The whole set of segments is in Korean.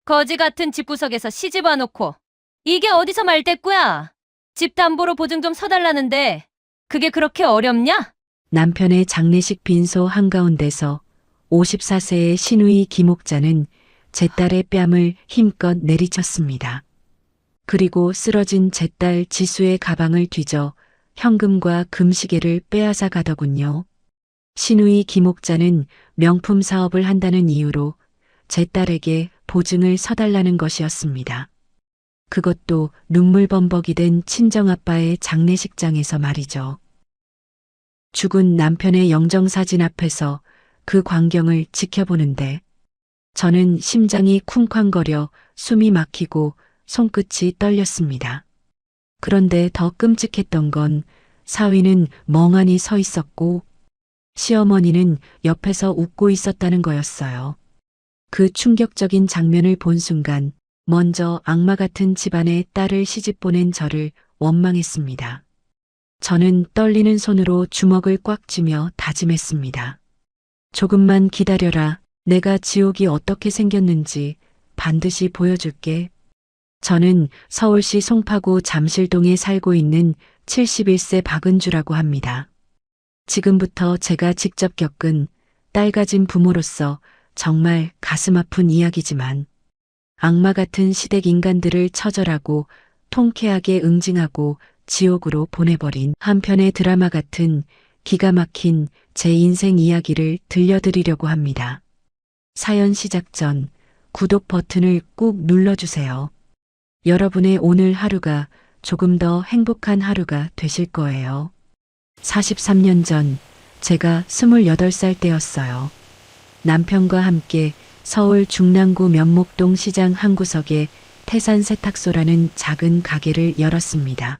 거지 같은 집구석에서 시집 와놓고 이게 어디서 말대꾸야? 집 담보로 보증 좀 서달라는데 그게 그렇게 어렵냐? 남편의 장례식 빈소 한가운데서 54세의 신우이 김옥자는 제 딸의 뺨을 힘껏 내리쳤습니다. 그리고 쓰러진 제 딸 지수의 가방을 뒤져 현금과 금시계를 빼앗아 가더군요. 신우이 김옥자는 명품 사업을 한다는 이유로 제 딸에게 보증을 서달라는 것이었습니다. 그것도 눈물범벅이 된 친정아빠의 장례식장에서 말이죠. 죽은 남편의 영정사진 앞에서 그 광경을 지켜보는데 저는 심장이 쿵쾅거려 숨이 막히고 손끝이 떨렸습니다. 그런데 더 끔찍했던 건 사위는 멍하니 서 있었고 시어머니는 옆에서 웃고 있었다는 거였어요. 그 충격적인 장면을 본 순간 먼저 악마 같은 집안에 딸을 시집 보낸 저를 원망했습니다. 저는 떨리는 손으로 주먹을 꽉 쥐며 다짐했습니다. 조금만 기다려라. 내가 지옥이 어떻게 생겼는지 반드시 보여줄게. 저는 서울시 송파구 잠실동에 살고 있는 71세 박은주라고 합니다. 지금부터 제가 직접 겪은 딸 가진 부모로서 정말 가슴 아픈 이야기지만 악마 같은 시댁 인간들을 처절하고 통쾌하게 응징하고 지옥으로 보내버린 한편의 드라마 같은 기가 막힌 제 인생 이야기를 들려드리려고 합니다. 사연 시작 전 구독 버튼을 꾹 눌러주세요. 여러분의 오늘 하루가 조금 더 행복한 하루가 되실 거예요. 43년 전 제가 28살 때였어요. 남편과 함께 서울 중랑구 면목동 시장 한 구석에 태산 세탁소라는 작은 가게를 열었습니다.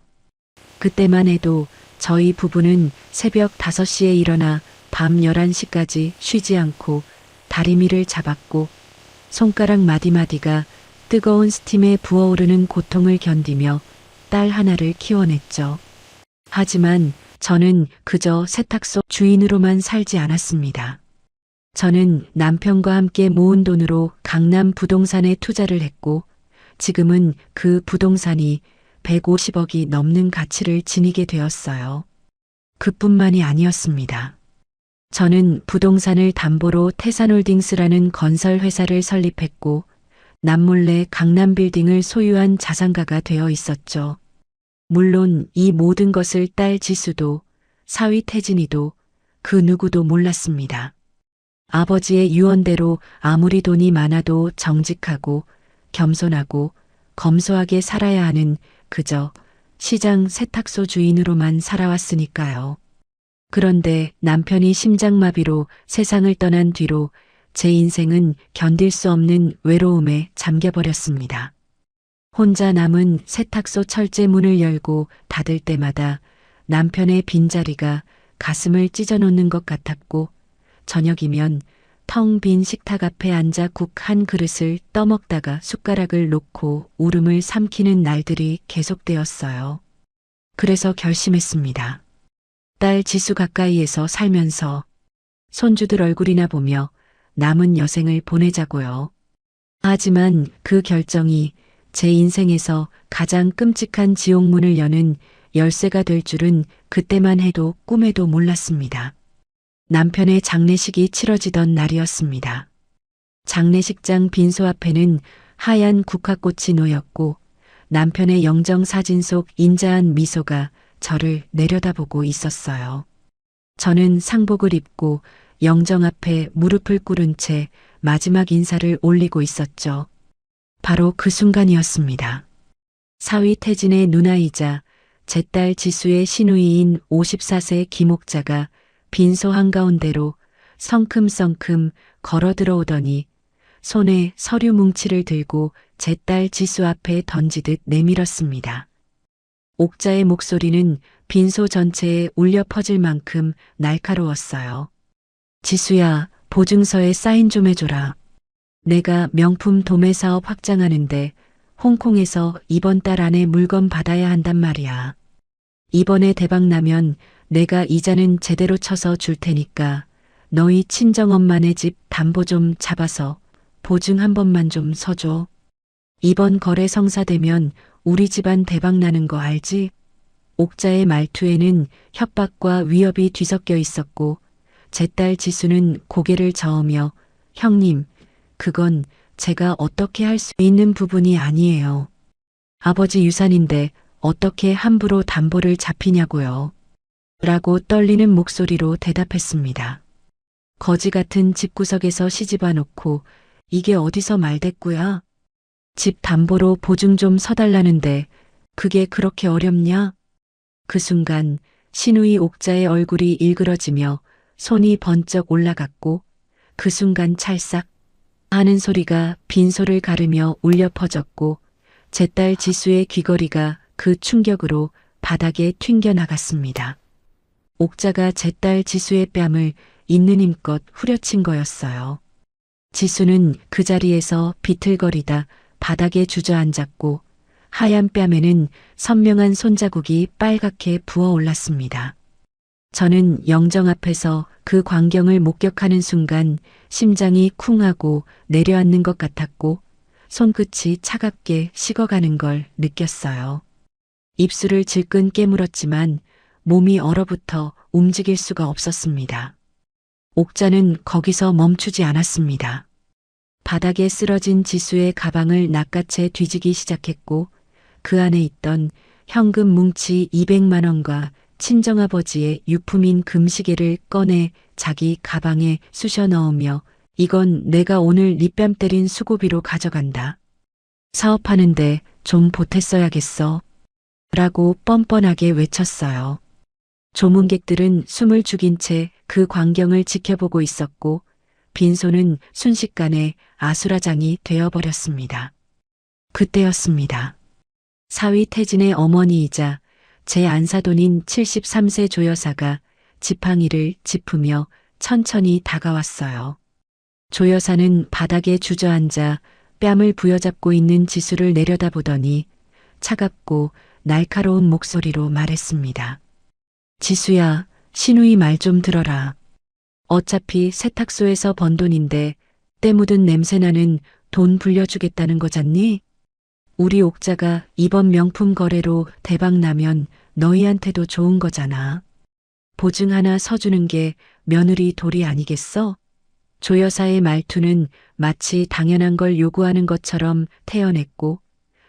그때만 해도 저희 부부는 새벽 5시에 일어나 밤 11시까지 쉬지 않고 다리미를 잡았고 손가락 마디마디가 뜨거운 스팀에 부어오르는 고통을 견디며 딸 하나를 키워냈죠. 하지만 저는 그저 세탁소 주인으로만 살지 않았습니다. 저는 남편과 함께 모은 돈으로 강남 부동산에 투자를 했고 지금은 그 부동산이 150억이 넘는 가치를 지니게 되었어요. 그뿐만이 아니었습니다. 저는 부동산을 담보로 태산홀딩스라는 건설 회사를 설립했고 남몰래 강남 빌딩을 소유한 자산가가 되어 있었죠. 물론 이 모든 것을 딸 지수도 사위 태진이도 그 누구도 몰랐습니다. 아버지의 유언대로 아무리 돈이 많아도 정직하고 겸손하고 검소하게 살아야 하는 그저 시장 세탁소 주인으로만 살아왔으니까요. 그런데 남편이 심장마비로 세상을 떠난 뒤로 제 인생은 견딜 수 없는 외로움에 잠겨버렸습니다. 혼자 남은 세탁소 철제 문을 열고 닫을 때마다 남편의 빈자리가 가슴을 찢어놓는 것 같았고 저녁이면 텅 빈 식탁 앞에 앉아 국 한 그릇을 떠먹다가 숟가락을 놓고 울음을 삼키는 날들이 계속되었어요. 그래서 결심했습니다. 딸 지수 가까이에서 살면서 손주들 얼굴이나 보며 남은 여생을 보내자고요. 하지만 그 결정이 제 인생에서 가장 끔찍한 지옥문을 여는 열쇠가 될 줄은 그때만 해도 꿈에도 몰랐습니다. 남편의 장례식이 치러지던 날이었습니다. 장례식장 빈소 앞에는 하얀 국화꽃이 놓였고 남편의 영정사진 속 인자한 미소가 저를 내려다보고 있었어요. 저는 상복을 입고 영정 앞에 무릎을 꿇은 채 마지막 인사를 올리고 있었죠. 바로 그 순간이었습니다. 사위 태진의 누나이자 제 딸 지수의 시누이인 54세 김옥자가 빈소 한가운데로 성큼성큼 걸어 들어오더니 손에 서류 뭉치를 들고 제 딸 지수 앞에 던지듯 내밀었습니다. 옥자의 목소리는 빈소 전체에 울려 퍼질 만큼 날카로웠어요. 지수야, 보증서에 사인 좀 해줘라. 내가 명품 도매 사업 확장하는데 홍콩에서 이번 달 안에 물건 받아야 한단 말이야. 이번에 대박 나면 내가 이자는 제대로 쳐서 줄 테니까 너희 친정엄마네 집 담보 좀 잡아서 보증 한 번만 좀 서줘. 이번 거래 성사되면 우리 집안 대박 나는 거 알지? 옥자의 말투에는 협박과 위협이 뒤섞여 있었고 제 딸 지수는 고개를 저으며 형님, 그건 제가 어떻게 할 수 있는 부분이 아니에요. 아버지 유산인데 어떻게 함부로 담보를 잡히냐고요. 라고 떨리는 목소리로 대답했습니다. 거지 같은 집구석에서 시집와 놓고 이게 어디서 말대꾸야? 집 담보로 보증 좀 서달라는데 그게 그렇게 어렵냐? 그 순간 신우이 옥자의 얼굴이 일그러지며 손이 번쩍 올라갔고 그 순간 찰싹 하는 소리가 빈소를 가르며 울려 퍼졌고 제 딸 지수의 귀걸이가 그 충격으로 바닥에 튕겨 나갔습니다. 옥자가 제 딸 지수의 뺨을 있는 힘껏 후려친 거였어요. 지수는 그 자리에서 비틀거리다 바닥에 주저앉았고 하얀 뺨에는 선명한 손자국이 빨갛게 부어올랐습니다. 저는 영정 앞에서 그 광경을 목격하는 순간 심장이 쿵하고 내려앉는 것 같았고 손끝이 차갑게 식어가는 걸 느꼈어요. 입술을 질끈 깨물었지만 몸이 얼어붙어 움직일 수가 없었습니다. 옥자는 거기서 멈추지 않았습니다. 바닥에 쓰러진 지수의 가방을 낚아채 뒤지기 시작했고 그 안에 있던 현금 뭉치 200만 원과 친정아버지의 유품인 금시계를 꺼내 자기 가방에 쑤셔 넣으며 이건 내가 오늘 네 뺨 때린 수고비로 가져간다. 사업하는데 좀 보탰어야겠어. 라고 뻔뻔하게 외쳤어요. 조문객들은 숨을 죽인 채 그 광경을 지켜보고 있었고 빈소는 순식간에 아수라장이 되어버렸습니다. 그때였습니다. 사위 태진의 어머니이자 제 안사돈인 73세 조여사가 지팡이를 짚으며 천천히 다가왔어요. 조여사는 바닥에 주저앉아 뺨을 부여잡고 있는 지수를 내려다보더니 차갑고 날카로운 목소리로 말했습니다. 지수야, 신우이 말 좀 들어라. 어차피 세탁소에서 번 돈인데 때 묻은 냄새나는 돈 불려주겠다는 거잖니? 우리 옥자가 이번 명품 거래로 대박 나면 너희한테도 좋은 거잖아. 보증 하나 서주는 게 며느리 도리 아니겠어? 조 여사의 말투는 마치 당연한 걸 요구하는 것처럼 태연했고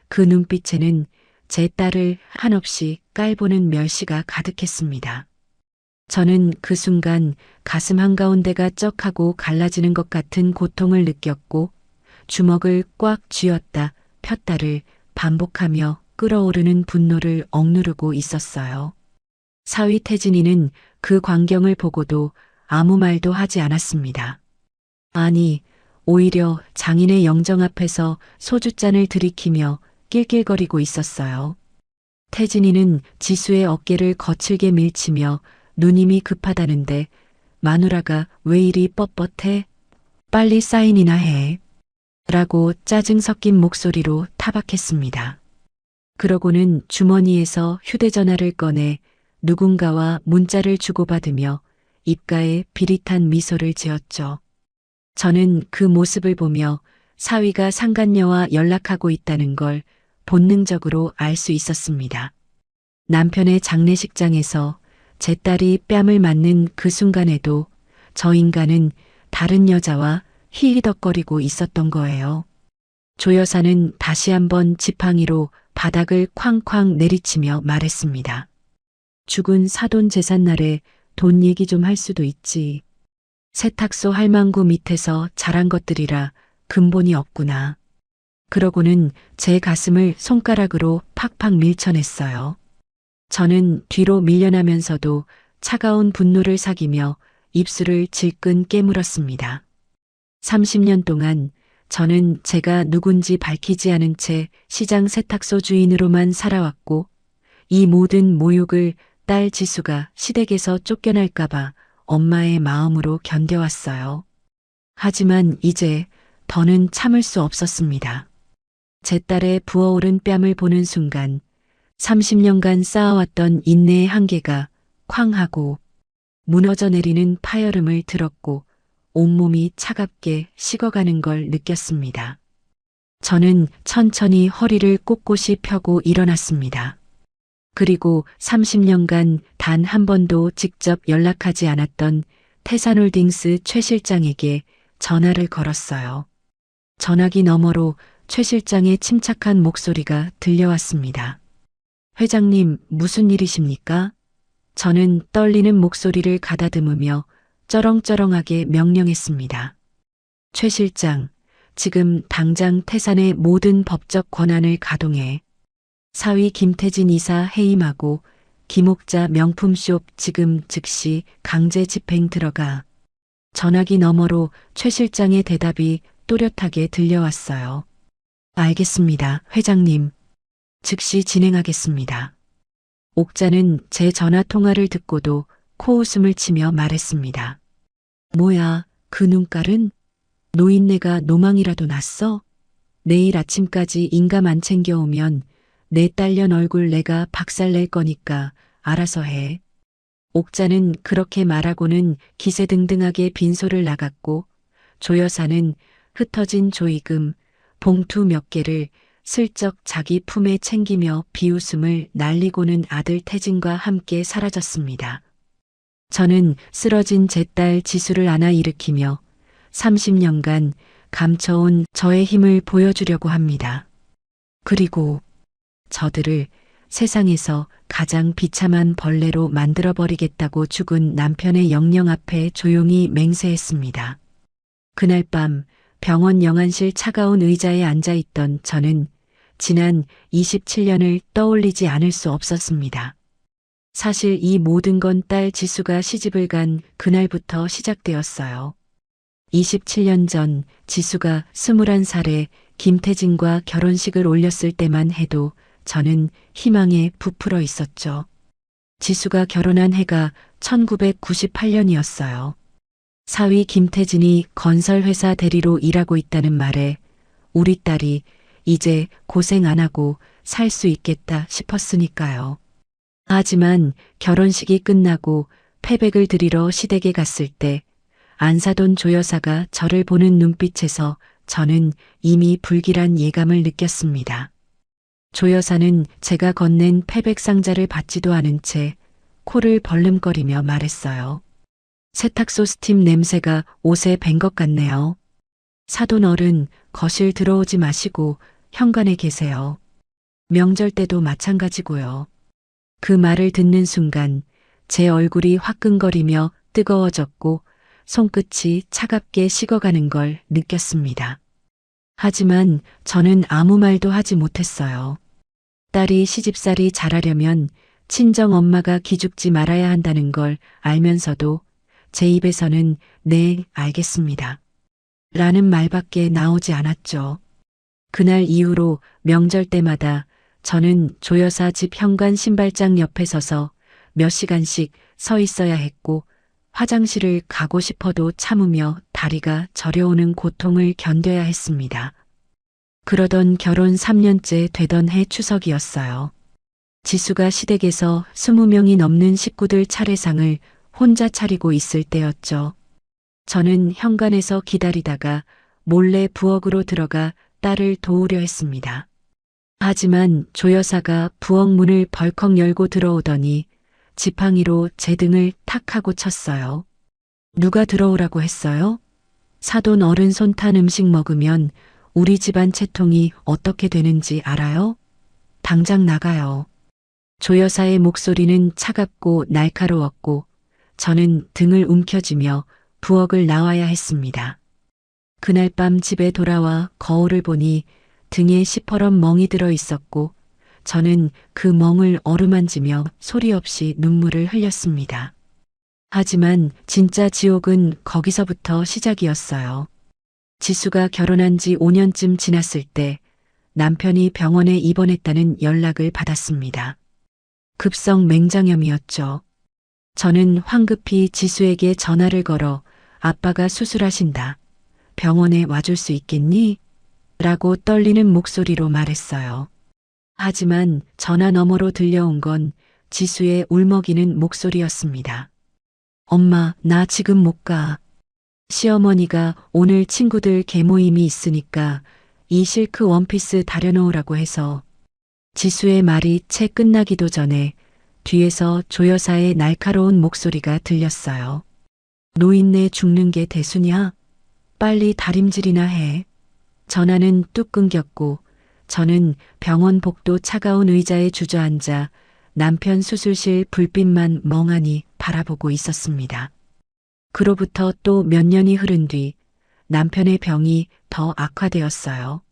그 눈빛에는 제 딸을 한없이 깔보는 멸시가 가득했습니다. 저는 그 순간 가슴 한가운데가 쩍하고 갈라지는 것 같은 고통을 느꼈고 주먹을 꽉 쥐었다 폈다를 반복하며 끓어오르는 분노를 억누르고 있었어요. 사위 태진이는 그 광경을 보고도 아무 말도 하지 않았습니다. 아니, 오히려 장인의 영정 앞에서 소주잔을 들이키며 낄낄거리고 있었어요. 태진이는 지수의 어깨를 거칠게 밀치며 누님이 급하다는데 마누라가 왜 이리 뻣뻣해? 빨리 사인이나 해. 라고 짜증 섞인 목소리로 타박했습니다. 그러고는 주머니에서 휴대전화를 꺼내 누군가와 문자를 주고받으며 입가에 비릿한 미소를 지었죠. 저는 그 모습을 보며 사위가 상간녀와 연락하고 있다는 걸 본능적으로 알 수 있었습니다. 남편의 장례식장에서 제 딸이 뺨을 맞는 그 순간에도 저 인간은 다른 여자와 히히덕거리고 있었던 거예요. 조 여사는 다시 한번 지팡이로 바닥을 쾅쾅 내리치며 말했습니다. 죽은 사돈 제삿날에 돈 얘기 좀 할 수도 있지. 세탁소 할망구 밑에서 자란 것들이라 근본이 없구나. 그러고는 제 가슴을 손가락으로 팍팍 밀쳐냈어요. 저는 뒤로 밀려나면서도 차가운 분노를 사기며 입술을 질끈 깨물었습니다. 30년 동안 저는 제가 누군지 밝히지 않은 채 시장 세탁소 주인으로만 살아왔고 이 모든 모욕을 딸 지수가 시댁에서 쫓겨날까봐 엄마의 마음으로 견뎌왔어요. 하지만 이제 더는 참을 수 없었습니다. 제 딸의 부어오른 뺨을 보는 순간 30년간 쌓아왔던 인내의 한계가 쾅 하고 무너져 내리는 파열음을 들었고 온몸이 차갑게 식어가는 걸 느꼈습니다. 저는 천천히 허리를 꼿꼿이 펴고 일어났습니다. 그리고 30년간 단 한 번도 직접 연락하지 않았던 태산홀딩스 최 실장에게 전화를 걸었어요. 전화기 너머로 최 실장의 침착한 목소리가 들려왔습니다. 회장님, 무슨 일이십니까? 저는 떨리는 목소리를 가다듬으며 쩌렁쩌렁하게 명령했습니다. 최 실장, 지금 당장 태산의 모든 법적 권한을 가동해. 사위 김태진 이사 해임하고 김옥자 명품숍 지금 즉시 강제 집행 들어가. 전화기 너머로 최 실장의 대답이 또렷하게 들려왔어요. 알겠습니다, 회장님. 즉시 진행하겠습니다. 옥자는 제 전화 통화를 듣고도 코웃음을 치며 말했습니다. 뭐야, 그 눈깔은? 노인네가 노망이라도 났어? 내일 아침까지 인감 안 챙겨오면 내 딸년 얼굴 내가 박살낼 거니까 알아서 해. 옥자는 그렇게 말하고는 기세등등하게 빈소를 나갔고 조 여사는 흩어진 조이금, 봉투 몇 개를 슬쩍 자기 품에 챙기며 비웃음을 날리고는 아들 태진과 함께 사라졌습니다. 저는 쓰러진 제 딸 지수를 안아 일으키며 30년간 감춰온 저의 힘을 보여주려고 합니다. 그리고 저들을 세상에서 가장 비참한 벌레로 만들어버리겠다고 죽은 남편의 영령 앞에 조용히 맹세했습니다. 그날 밤 병원 영안실 차가운 의자에 앉아있던 저는 지난 27년을 떠올리지 않을 수 없었습니다. 사실 이 모든 건 딸 지수가 시집을 간 그날부터 시작되었어요. 27년 전 지수가 21살에 김태진과 결혼식을 올렸을 때만 해도 저는 희망에 부풀어 있었죠. 지수가 결혼한 해가 1998년이었어요. 사위 김태진이 건설회사 대리로 일하고 있다는 말에 우리 딸이 이제 고생 안 하고 살 수 있겠다 싶었으니까요. 하지만 결혼식이 끝나고 패백을 드리러 시댁에 갔을 때 안사돈 조 여사가 저를 보는 눈빛에서 저는 이미 불길한 예감을 느꼈습니다. 조 여사는 제가 건넨 패백 상자를 받지도 않은 채 코를 벌름거리며 말했어요. 세탁소 스팀 냄새가 옷에 밴 것 같네요. 사돈 어른, 거실 들어오지 마시고 현관에 계세요. 명절 때도 마찬가지고요. 그 말을 듣는 순간 제 얼굴이 화끈거리며 뜨거워졌고 손끝이 차갑게 식어가는 걸 느꼈습니다. 하지만 저는 아무 말도 하지 못했어요. 딸이 시집살이 잘하려면 친정 엄마가 기죽지 말아야 한다는 걸 알면서도 제 입에서는 네, 알겠습니다. 라는 말밖에 나오지 않았죠. 그날 이후로 명절 때마다 저는 조 여사 집 현관 신발장 옆에 서서 몇 시간씩 서 있어야 했고 화장실을 가고 싶어도 참으며 다리가 저려오는 고통을 견뎌야 했습니다. 그러던 결혼 3년째 되던 해 추석이었어요. 지수가 시댁에서 20명이 넘는 식구들 차례상을 혼자 차리고 있을 때였죠. 저는 현관에서 기다리다가 몰래 부엌으로 들어가 딸을 도우려 했습니다. 하지만 조 여사가 부엌 문을 벌컥 열고 들어오더니 지팡이로 제 등을 탁 하고 쳤어요. 누가 들어오라고 했어요? 사돈 어른 손 탄 음식 먹으면 우리 집안 채통이 어떻게 되는지 알아요? 당장 나가요. 조 여사의 목소리는 차갑고 날카로웠고 저는 등을 움켜쥐며 부엌을 나와야 했습니다. 그날 밤 집에 돌아와 거울을 보니 등에 시퍼런 멍이 들어 있었고 저는 그 멍을 어루만지며 소리 없이 눈물을 흘렸습니다. 하지만 진짜 지옥은 거기서부터 시작이었어요. 지수가 결혼한 지 5년쯤 지났을 때 남편이 병원에 입원했다는 연락을 받았습니다. 급성 맹장염이었죠. 저는 황급히 지수에게 전화를 걸어 아빠가 수술하신다. 병원에 와줄 수 있겠니? 라고 떨리는 목소리로 말했어요. 하지만 전화 너머로 들려온 건 지수의 울먹이는 목소리였습니다. 엄마, 나 지금 못 가. 시어머니가 오늘 친구들 개모임이 있으니까 이 실크 원피스 다려놓으라고 해서. 지수의 말이 채 끝나기도 전에 뒤에서 조 여사의 날카로운 목소리가 들렸어요. 노인네 죽는 게 대수냐? 빨리 다림질이나 해. 전화는 뚝 끊겼고 저는 병원 복도 차가운 의자에 주저앉아 남편 수술실 불빛만 멍하니 바라보고 있었습니다. 그로부터 또 몇 년이 흐른 뒤 남편의 병이 더 악화되었어요.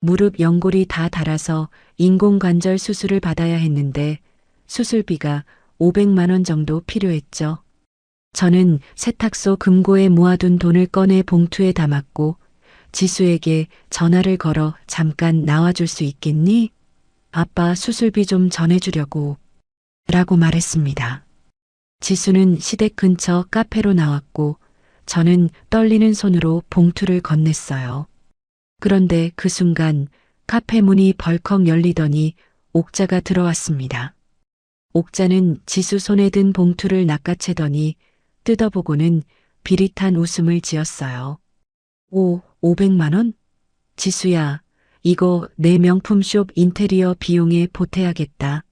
무릎 연골이 다 닳아서 인공관절 수술을 받아야 했는데 수술비가 500만 원 정도 필요했죠. 저는 세탁소 금고에 모아둔 돈을 꺼내 봉투에 담았고 지수에게 전화를 걸어 잠깐 나와줄 수 있겠니? 아빠 수술비 좀 전해주려고 라고 말했습니다. 지수는 시댁 근처 카페로 나왔고 저는 떨리는 손으로 봉투를 건넸어요. 그런데 그 순간 카페 문이 벌컥 열리더니 옥자가 들어왔습니다. 옥자는 지수 손에 든 봉투를 낚아채더니 뜯어보고는 비릿한 웃음을 지었어요. 500만 원? 지수야, 이거 내 명품숍 인테리어 비용에 보태야겠다.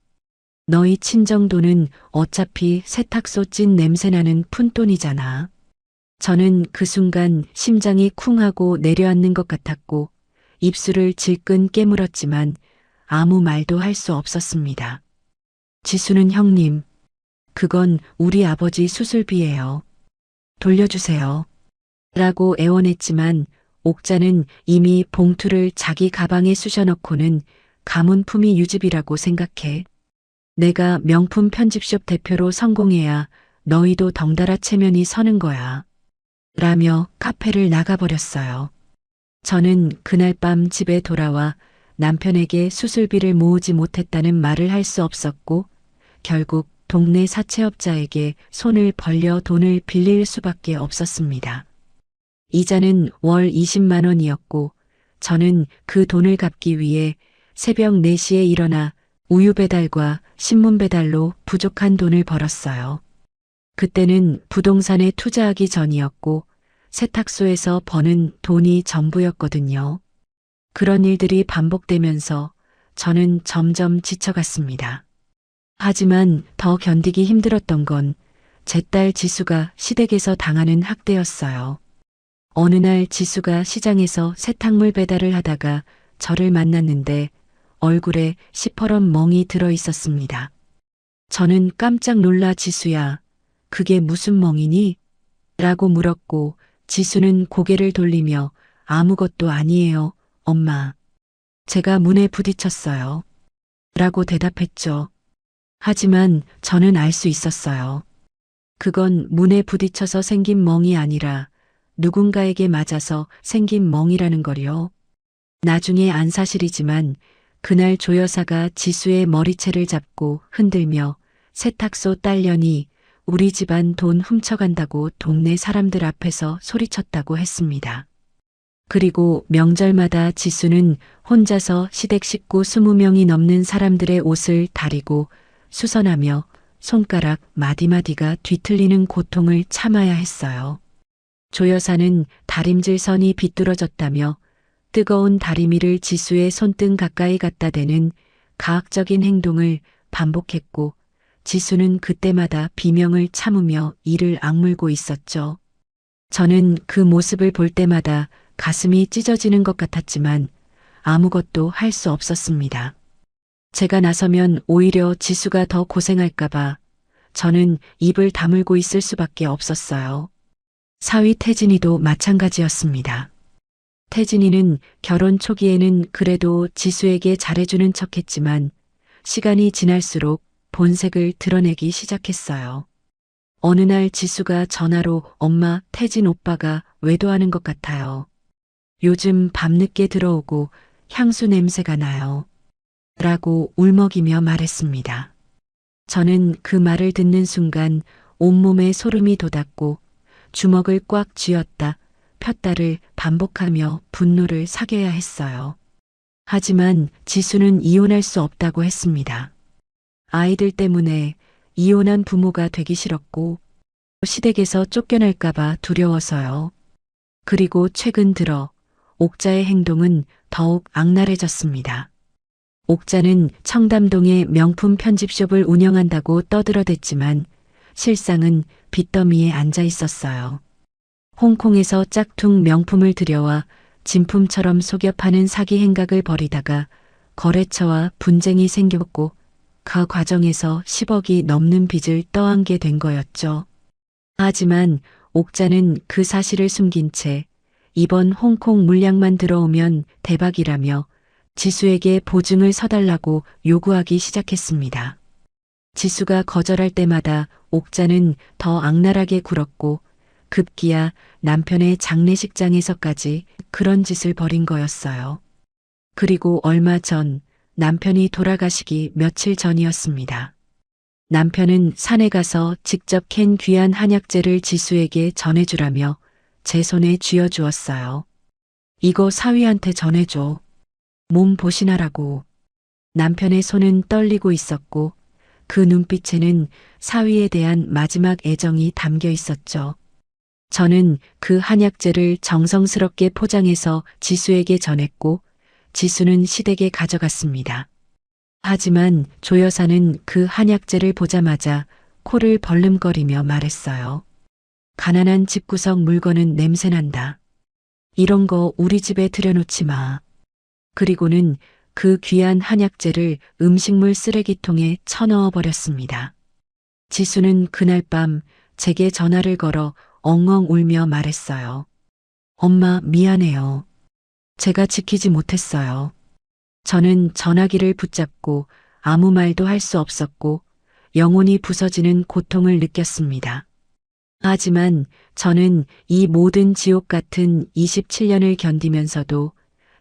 너희 친정 돈은 어차피 세탁소 찐 냄새나는 푼돈이잖아. 저는 그 순간 심장이 쿵 하고 내려앉는 것 같았고 입술을 질끈 깨물었지만 아무 말도 할 수 없었습니다. 지수는 형님, 그건 우리 아버지 수술비예요. 돌려주세요. 라고 애원했지만 옥자는 이미 봉투를 자기 가방에 쑤셔넣고는 가문품위 유집이라고 생각해. 내가 명품 편집숍 대표로 성공해야 너희도 덩달아 체면이 서는 거야. 라며 카페를 나가버렸어요. 저는 그날 밤 집에 돌아와 남편에게 수술비를 모으지 못했다는 말을 할 수 없었고 결국 동네 사채업자에게 손을 벌려 돈을 빌릴 수밖에 없었습니다. 이자는 월 20만 원이었고 저는 그 돈을 갚기 위해 새벽 4시에 일어나 우유 배달과 신문 배달로 부족한 돈을 벌었어요. 그때는 부동산에 투자하기 전이었고 세탁소에서 버는 돈이 전부였거든요. 그런 일들이 반복되면서 저는 점점 지쳐갔습니다. 하지만 더 견디기 힘들었던 건 제 딸 지수가 시댁에서 당하는 학대였어요. 어느 날 지수가 시장에서 세탁물 배달을 하다가 저를 만났는데 얼굴에 시퍼런 멍이 들어 있었습니다. 저는 깜짝 놀라 지수야, 그게 무슨 멍이니? 라고 물었고 지수는 고개를 돌리며 아무것도 아니에요, 엄마. 제가 문에 부딪혔어요. 라고 대답했죠. 하지만 저는 알 수 있었어요. 그건 문에 부딪혀서 생긴 멍이 아니라 누군가에게 맞아서 생긴 멍이라는 거요. 나중에 안 사실이지만 그날 조 여사가 지수의 머리채를 잡고 흔들며 세탁소 딸년이 우리 집안 돈 훔쳐간다고 동네 사람들 앞에서 소리쳤다고 했습니다. 그리고 명절마다 지수는 혼자서 시댁 식구 20명이 넘는 사람들의 옷을 다리고 수선하며 손가락 마디마디가 뒤틀리는 고통을 참아야 했어요. 조 여사는 다림질 선이 비뚤어졌다며 뜨거운 다리미를 지수의 손등 가까이 갖다 대는 가학적인 행동을 반복했고 지수는 그때마다 비명을 참으며 이를 악물고 있었죠. 저는 그 모습을 볼 때마다 가슴이 찢어지는 것 같았지만 아무것도 할 수 없었습니다. 제가 나서면 오히려 지수가 더 고생할까봐 저는 입을 다물고 있을 수밖에 없었어요. 사위 태진이도 마찬가지였습니다. 태진이는 결혼 초기에는 그래도 지수에게 잘해주는 척했지만 시간이 지날수록 본색을 드러내기 시작했어요. 어느 날 지수가 전화로 엄마, 태진 오빠가 외도하는 것 같아요. 요즘 밤늦게 들어오고 향수 냄새가 나요. 라고 울먹이며 말했습니다. 저는 그 말을 듣는 순간 온몸에 소름이 돋았고 주먹을 꽉 쥐었다 폈다를 반복하며 분노를 사겨야 했어요. 하지만 지수는 이혼할 수 없다고 했습니다. 아이들 때문에 이혼한 부모가 되기 싫었고 시댁에서 쫓겨날까봐 두려워서요. 그리고 최근 들어 옥자의 행동은 더욱 악랄해졌습니다. 옥자는 청담동에 명품 편집숍을 운영한다고 떠들어댔지만 실상은 빚더미에 앉아 있었어요. 홍콩에서 짝퉁 명품을 들여와 진품처럼 속여 파는 사기 행각을 벌이다가 거래처와 분쟁이 생겼고 그 과정에서 10억이 넘는 빚을 떠안게 된 거였죠. 하지만 옥자는 그 사실을 숨긴 채 이번 홍콩 물량만 들어오면 대박이라며 지수에게 보증을 서달라고 요구하기 시작했습니다. 지수가 거절할 때마다 옥자는 더 악랄하게 굴었고 급기야 남편의 장례식장에서까지 그런 짓을 벌인 거였어요. 그리고 얼마 전 남편이 돌아가시기 며칠 전이었습니다. 남편은 산에 가서 직접 캔 귀한 한약재를 지수에게 전해주라며 제 손에 쥐어주었어요. 이거 사위한테 전해줘. 몸 보신하라고. 남편의 손은 떨리고 있었고 그 눈빛에는 사위에 대한 마지막 애정이 담겨 있었죠. 저는 그 한약재를 정성스럽게 포장해서 지수에게 전했고 지수는 시댁에 가져갔습니다. 하지만 조 여사는 그 한약재를 보자마자 코를 벌름거리며 말했어요. 가난한 집구석 물건은 냄새난다. 이런 거 우리 집에 들여놓지 마. 그리고는 그 귀한 한약재를 음식물 쓰레기통에 쳐넣어 버렸습니다. 지수는 그날 밤 제게 전화를 걸어 엉엉 울며 말했어요. 엄마, 미안해요. 제가 지키지 못했어요. 저는 전화기를 붙잡고 아무 말도 할 수 없었고 영혼이 부서지는 고통을 느꼈습니다. 하지만 저는 이 모든 지옥 같은 27년을 견디면서도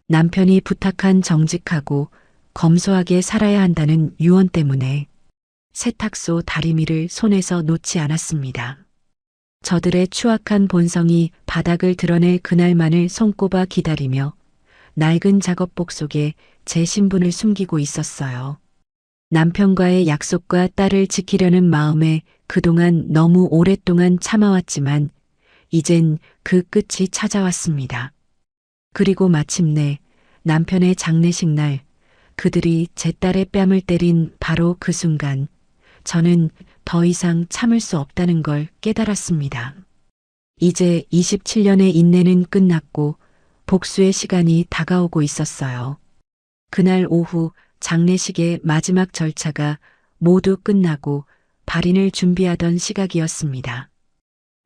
남편이 부탁한 정직하고 검소하게 살아야 한다는 유언 때문에 세탁소 다리미를 손에서 놓지 않았습니다. 저들의 추악한 본성이 바닥을 드러낼 그날만을 손꼽아 기다리며 낡은 작업복 속에 제 신분을 숨기고 있었어요. 남편과의 약속과 딸을 지키려는 마음에 그동안 너무 오랫동안 참아왔지만 이젠 그 끝이 찾아왔습니다. 그리고 마침내 남편의 장례식 날 그들이 제 딸의 뺨을 때린 바로 그 순간 저는 더 이상 참을 수 없다는 걸 깨달았습니다. 이제 27년의 인내는 끝났고 복수의 시간이 다가오고 있었어요. 그날 오후 장례식의 마지막 절차가 모두 끝나고 발인을 준비하던 시각이었습니다.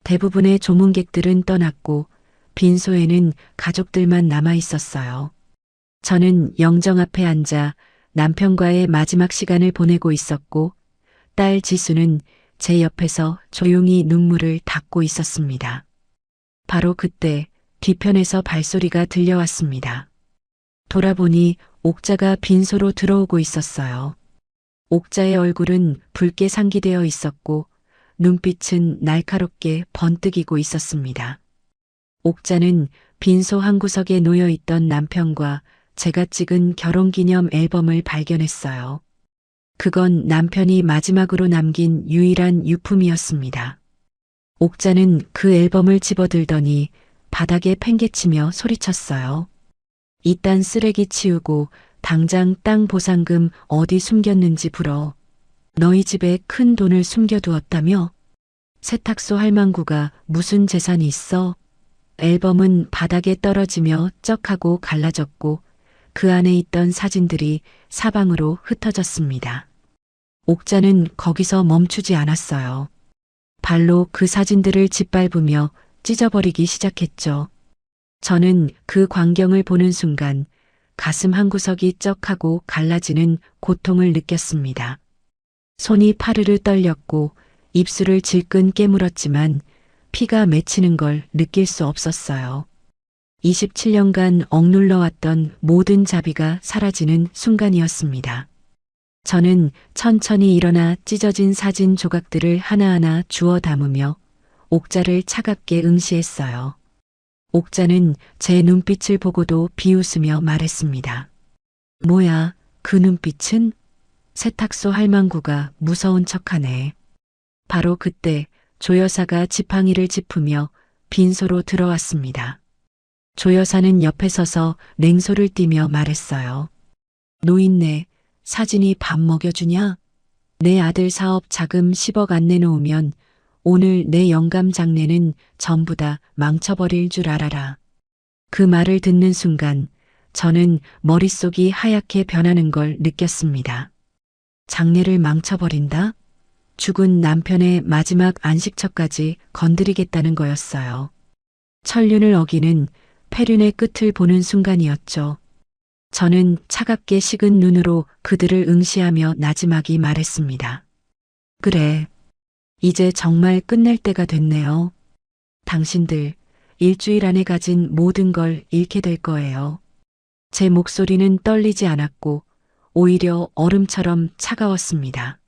대부분의 조문객들은 떠났고 빈소에는 가족들만 남아 있었어요. 저는 영정 앞에 앉아 남편과의 마지막 시간을 보내고 있었고 딸 지수는 제 옆에서 조용히 눈물을 닦고 있었습니다. 바로 그때 뒤편에서 발소리가 들려왔습니다. 돌아보니 옥자가 빈소로 들어오고 있었어요. 옥자의 얼굴은 붉게 상기되어 있었고 눈빛은 날카롭게 번뜩이고 있었습니다. 옥자는 빈소 한 구석에 놓여 있던 남편과 제가 찍은 결혼기념 앨범을 발견했어요. 그건 남편이 마지막으로 남긴 유일한 유품이었습니다. 옥자는 그 앨범을 집어들더니 바닥에 팽개치며 소리쳤어요. 이딴 쓰레기 치우고 당장 땅 보상금 어디 숨겼는지 불어. 너희 집에 큰 돈을 숨겨두었다며? 세탁소 할망구가 무슨 재산이 있어? 앨범은 바닥에 떨어지며 쩍하고 갈라졌고 그 안에 있던 사진들이 사방으로 흩어졌습니다. 옥자는 거기서 멈추지 않았어요. 발로 그 사진들을 짓밟으며 찢어버리기 시작했죠. 저는 그 광경을 보는 순간 가슴 한구석이 쩍하고 갈라지는 고통을 느꼈습니다. 손이 파르르 떨렸고 입술을 질끈 깨물었지만 피가 맺히는 걸 느낄 수 없었어요. 27년간 억눌러왔던 모든 자비가 사라지는 순간이었습니다. 저는 천천히 일어나 찢어진 사진 조각들을 하나하나 주워 담으며 옥자를 차갑게 응시했어요. 옥자는 제 눈빛을 보고도 비웃으며 말했습니다. 뭐야, 그 눈빛은? 세탁소 할망구가 무서운 척하네. 바로 그때 조 여사가 지팡이를 짚으며 빈소로 들어왔습니다. 조 여사는 옆에 서서 냉소를 띠며 말했어요. 노인네, 사진이 밥 먹여주냐? 내 아들 사업 자금 10억 안 내놓으면 오늘 내 영감 장례는 전부 다 망쳐버릴 줄 알아라. 그 말을 듣는 순간 저는 머릿속이 하얗게 변하는 걸 느꼈습니다. 장례를 망쳐버린다? 죽은 남편의 마지막 안식처까지 건드리겠다는 거였어요. 천륜을 어기는 폐륜의 끝을 보는 순간이었죠. 저는 차갑게 식은 눈으로 그들을 응시하며 나지막이 말했습니다. 그래. 이제 정말 끝낼 때가 됐네요. 당신들 일주일 안에 가진 모든 걸 잃게 될 거예요. 제 목소리는 떨리지 않았고 오히려 얼음처럼 차가웠습니다.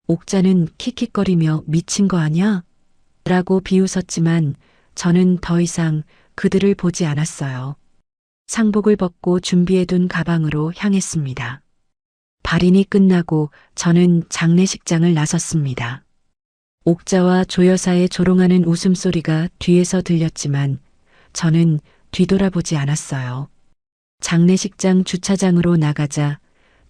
옥자는 킥킥거리며 미친 거 아냐? 라고 비웃었지만 저는 더 이상 그들을 보지 않았어요. 상복을 벗고 준비해둔 가방으로 향했습니다. 발인이 끝나고 저는 장례식장을 나섰습니다. 옥자와 조 여사의 조롱하는 웃음소리가 뒤에서 들렸지만 저는 뒤돌아보지 않았어요. 장례식장 주차장으로 나가자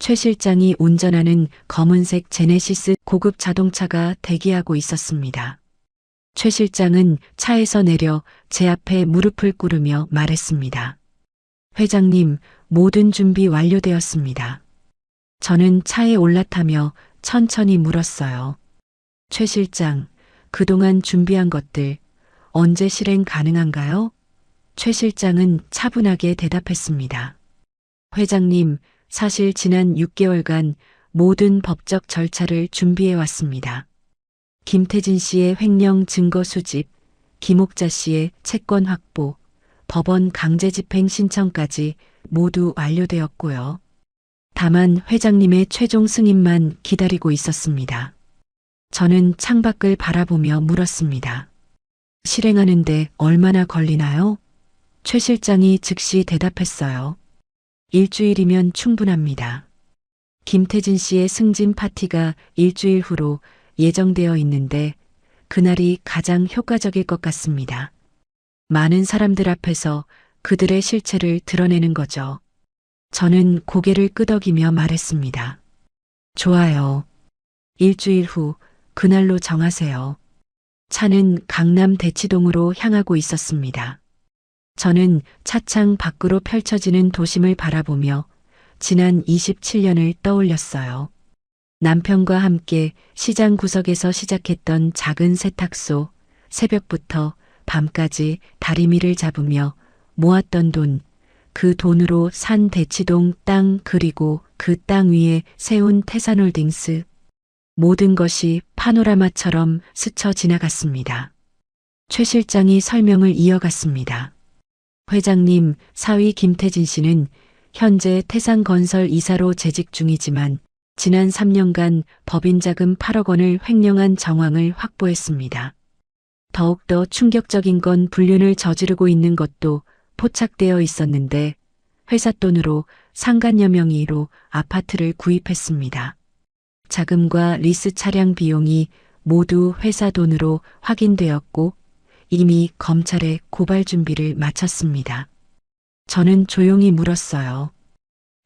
최 실장이 운전하는 검은색 제네시스 고급 자동차가 대기하고 있었습니다. 최 실장은 차에서 내려 제 앞에 무릎을 꿇으며 말했습니다. 회장님, 모든 준비 완료되었습니다. 저는 차에 올라타며 천천히 물었어요. 최 실장, 그동안 준비한 것들 언제 실행 가능한가요? 최 실장은 차분하게 대답했습니다. 회장님, 사실 지난 6개월간 모든 법적 절차를 준비해 왔습니다. 김태진 씨의 횡령 증거 수집, 김옥자 씨의 채권 확보, 법원 강제 집행 신청까지 모두 완료되었고요. 다만 회장님의 최종 승인만 기다리고 있었습니다. 저는 창밖을 바라보며 물었습니다. 실행하는데 얼마나 걸리나요? 최 실장이 즉시 대답했어요. 일주일이면 충분합니다. 김태진 씨의 승진 파티가 일주일 후로 예정되어 있는데 그날이 가장 효과적일 것 같습니다. 많은 사람들 앞에서 그들의 실체를 드러내는 거죠. 저는 고개를 끄덕이며 말했습니다. 좋아요. 일주일 후 그날로 정하세요. 차는 강남 대치동으로 향하고 있었습니다. 저는 차창 밖으로 펼쳐지는 도심을 바라보며 지난 27년을 떠올렸어요. 남편과 함께 시장 구석에서 시작했던 작은 세탁소, 새벽부터 밤까지 다리미를 잡으며 모았던 돈, 그 돈으로 산 대치동 땅 그리고 그 땅 위에 세운 태산홀딩스, 모든 것이 파노라마처럼 스쳐 지나갔습니다. 최 실장이 설명을 이어갔습니다. 회장님, 사위 김태진 씨는 현재 태산건설 이사로 재직 중이지만 지난 3년간 법인 자금 8억 원을 횡령한 정황을 확보했습니다. 더욱더 충격적인 건 불륜을 저지르고 있는 것도 포착되어 있었는데 회사 돈으로 상간녀 명의로 아파트를 구입했습니다. 자금과 리스 차량 비용이 모두 회사 돈으로 확인되었고 이미 검찰에 고발 준비를 마쳤습니다. 저는 조용히 물었어요.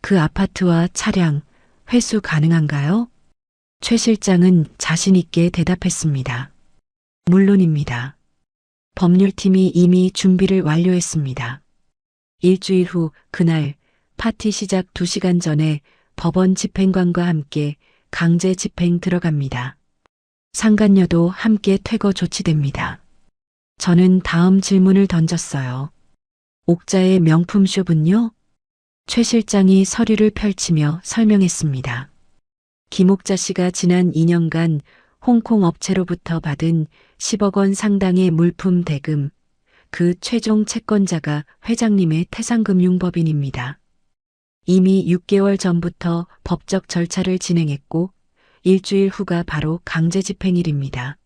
그 아파트와 차량 회수 가능한가요? 최 실장은 자신 있게 대답했습니다. 물론입니다. 법률팀이 이미 준비를 완료했습니다. 일주일 후 그날 파티 시작 2시간 전에 법원 집행관과 함께 강제 집행 들어갑니다. 상간녀도 함께 퇴거 조치됩니다. 저는 다음 질문을 던졌어요. 옥자의 명품숍은요? 최 실장이 서류를 펼치며 설명했습니다. 김옥자 씨가 지난 2년간 홍콩 업체로부터 받은 10억 원 상당의 물품 대금, 그 최종 채권자가 회장님의 태산금융법인입니다. 이미 6개월 전부터 법적 절차를 진행했고 일주일 후가 바로 강제 집행일입니다.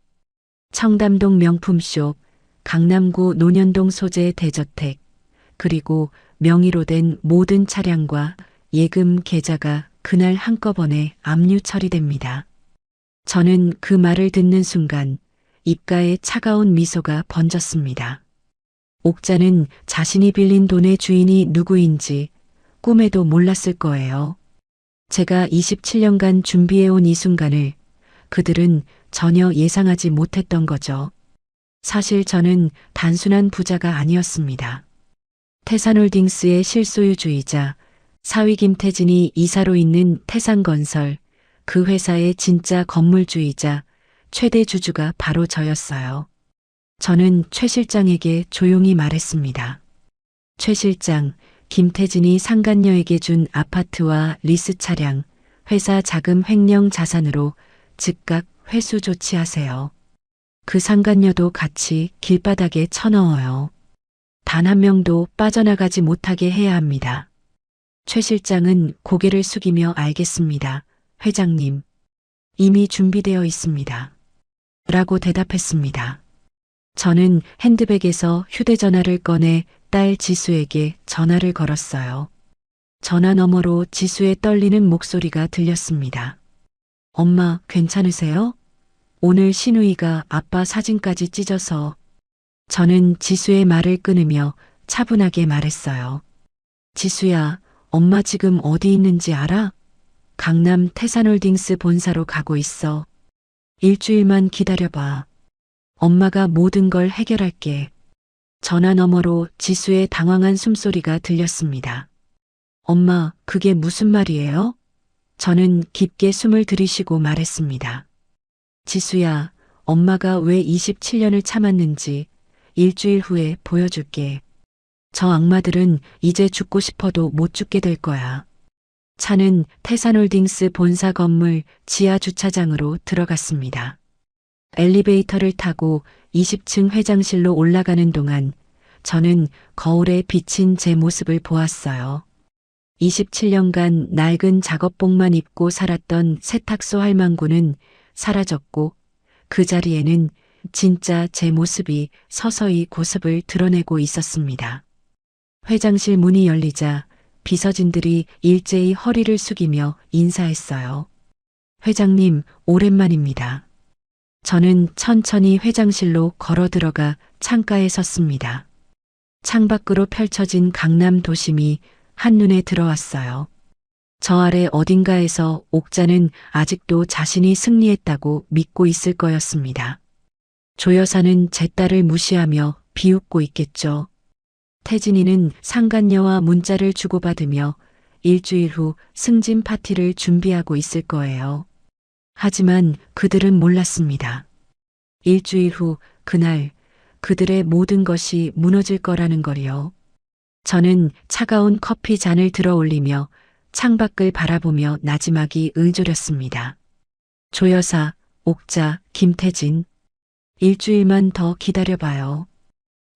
청담동 명품숍, 강남구 논현동 소재 대저택, 그리고 명의로 된 모든 차량과 예금 계좌가 그날 한꺼번에 압류 처리됩니다. 저는 그 말을 듣는 순간 입가에 차가운 미소가 번졌습니다. 옥자는 자신이 빌린 돈의 주인이 누구인지 꿈에도 몰랐을 거예요. 제가 27년간 준비해온 이 순간을 그들은 전혀 예상하지 못했던 거죠. 사실 저는 단순한 부자가 아니었습니다. 태산홀딩스의 실소유주이자 사위 김태진이 이사로 있는 태산건설, 그 회사의 진짜 건물주이자 최대 주주가 바로 저였어요. 저는 최 실장에게 조용히 말했습니다. 최 실장, 김태진이 상간녀에게 준 아파트와 리스 차량, 회사 자금 횡령 자산으로 즉각 회수 조치하세요. 그 상간녀도 같이 길바닥에 쳐넣어요. 단 한 명도 빠져나가지 못하게 해야 합니다. 최 실장은 고개를 숙이며 알겠습니다. 회장님, 이미 준비되어 있습니다. 라고 대답했습니다. 저는 핸드백에서 휴대전화를 꺼내 딸 지수에게 전화를 걸었어요. 전화 너머로 지수의 떨리는 목소리가 들렸습니다. 엄마, 괜찮으세요? 오늘 신우이가 아빠 사진까지 찢어서. 저는 지수의 말을 끊으며 차분하게 말했어요. 지수야, 엄마 지금 어디 있는지 알아? 강남 태산홀딩스 본사로 가고 있어. 일주일만 기다려봐. 엄마가 모든 걸 해결할게. 전화 너머로 지수의 당황한 숨소리가 들렸습니다. 엄마, 그게 무슨 말이에요? 저는 깊게 숨을 들이쉬고 말했습니다. 지수야, 엄마가 왜 27년을 참았는지 일주일 후에 보여줄게. 저 악마들은 이제 죽고 싶어도 못 죽게 될 거야. 차는 태산홀딩스 본사 건물 지하 주차장으로 들어갔습니다. 엘리베이터를 타고 20층 회장실로 올라가는 동안 저는 거울에 비친 제 모습을 보았어요. 27년간 낡은 작업복만 입고 살았던 세탁소 할망구는 사라졌고 그 자리에는 진짜 제 모습이 서서히 고습을 드러내고 있었습니다. 회장실 문이 열리자 비서진들이 일제히 허리를 숙이며 인사했어요. 회장님, 오랜만입니다. 저는 천천히 회장실로 걸어 들어가 창가에 섰습니다. 창밖으로 펼쳐진 강남 도심이 한눈에 들어왔어요. 저 아래 어딘가에서 옥자는 아직도 자신이 승리했다고 믿고 있을 거였습니다. 조 여사는 제 딸을 무시하며 비웃고 있겠죠. 태진이는 상간녀와 문자를 주고받으며 일주일 후 승진 파티를 준비하고 있을 거예요. 하지만 그들은 몰랐습니다. 일주일 후 그날 그들의 모든 것이 무너질 거라는 걸요. 저는 차가운 커피 잔을 들어 올리며 창밖을 바라보며 나지막이 을조렸습니다. 조 여사, 옥자, 김태진. 일주일만 더 기다려봐요.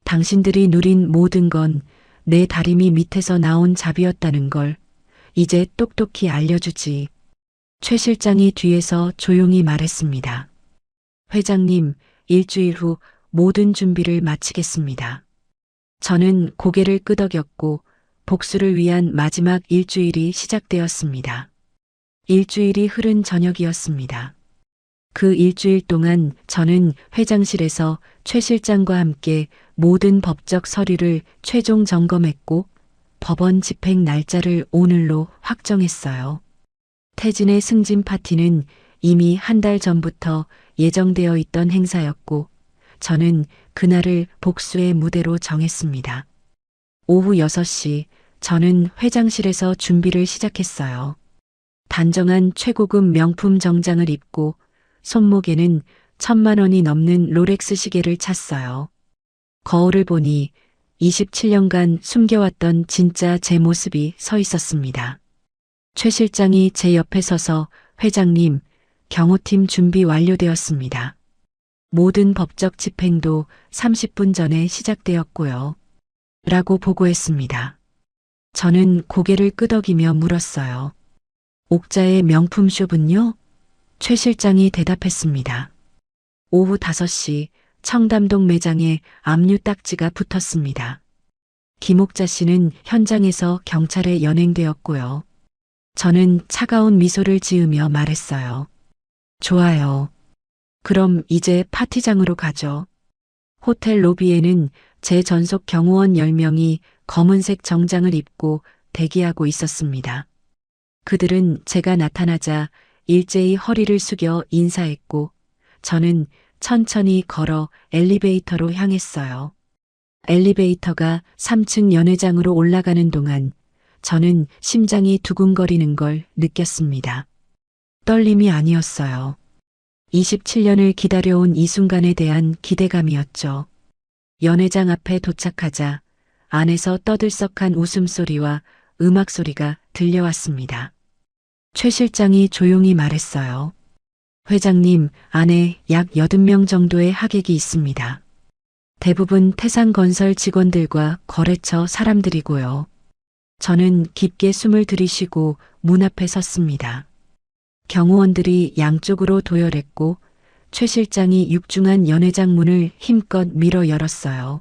당신들이 누린 모든 건 내 다리미 밑에서 나온 잡이었다는 걸 이제 똑똑히 알려주지. 최 실장이 뒤에서 조용히 말했습니다. 회장님, 일주일 후 모든 준비를 마치겠습니다. 저는 고개를 끄덕였고 복수를 위한 마지막 일주일이 시작되었습니다. 일주일이 흐른 저녁이었습니다. 그 일주일 동안 저는 회장실에서 최 실장과 함께 모든 법적 서류를 최종 점검했고 법원 집행 날짜를 오늘로 확정했어요. 태진의 승진 파티는 이미 한 달 전부터 예정되어 있던 행사였고 저는 그날을 복수의 무대로 정했습니다. 오후 6시 저는 회장실에서 준비를 시작했어요. 단정한 최고급 명품 정장을 입고 손목에는 1,000만 원이 넘는 롤렉스 시계를 찼어요. 거울을 보니 27년간 숨겨왔던 진짜 제 모습이 서 있었습니다. 최 실장이 제 옆에 서서 회장님, 경호팀 준비 완료되었습니다. 모든 법적 집행도 30분 전에 시작되었고요. 라고 보고했습니다. 저는 고개를 끄덕이며 물었어요. 옥자의 명품 숍은요? 최 실장이 대답했습니다. 오후 5시 청담동 매장에 압류 딱지가 붙었습니다. 김옥자 씨는 현장에서 경찰에 연행되었고요. 저는 차가운 미소를 지으며 말했어요. 좋아요. 그럼 이제 파티장으로 가죠. 호텔 로비에는 제 전속 경호원 10명이 검은색 정장을 입고 대기하고 있었습니다. 그들은 제가 나타나자 일제히 허리를 숙여 인사했고 저는 천천히 걸어 엘리베이터로 향했어요. 엘리베이터가 3층 연회장으로 올라가는 동안 저는 심장이 두근거리는 걸 느꼈습니다. 떨림이 아니었어요. 27년을 기다려온 이 순간에 대한 기대감이었죠. 연회장 앞에 도착하자 안에서 떠들썩한 웃음소리와 음악소리가 들려왔습니다. 최 실장이 조용히 말했어요. 회장님, 안에 약 80명 정도의 하객이 있습니다. 대부분 태산건설 직원들과 거래처 사람들이고요. 저는 깊게 숨을 들이쉬고 문 앞에 섰습니다. 경호원들이 양쪽으로 도열했고 최 실장이 육중한 연회장 문을 힘껏 밀어 열었어요.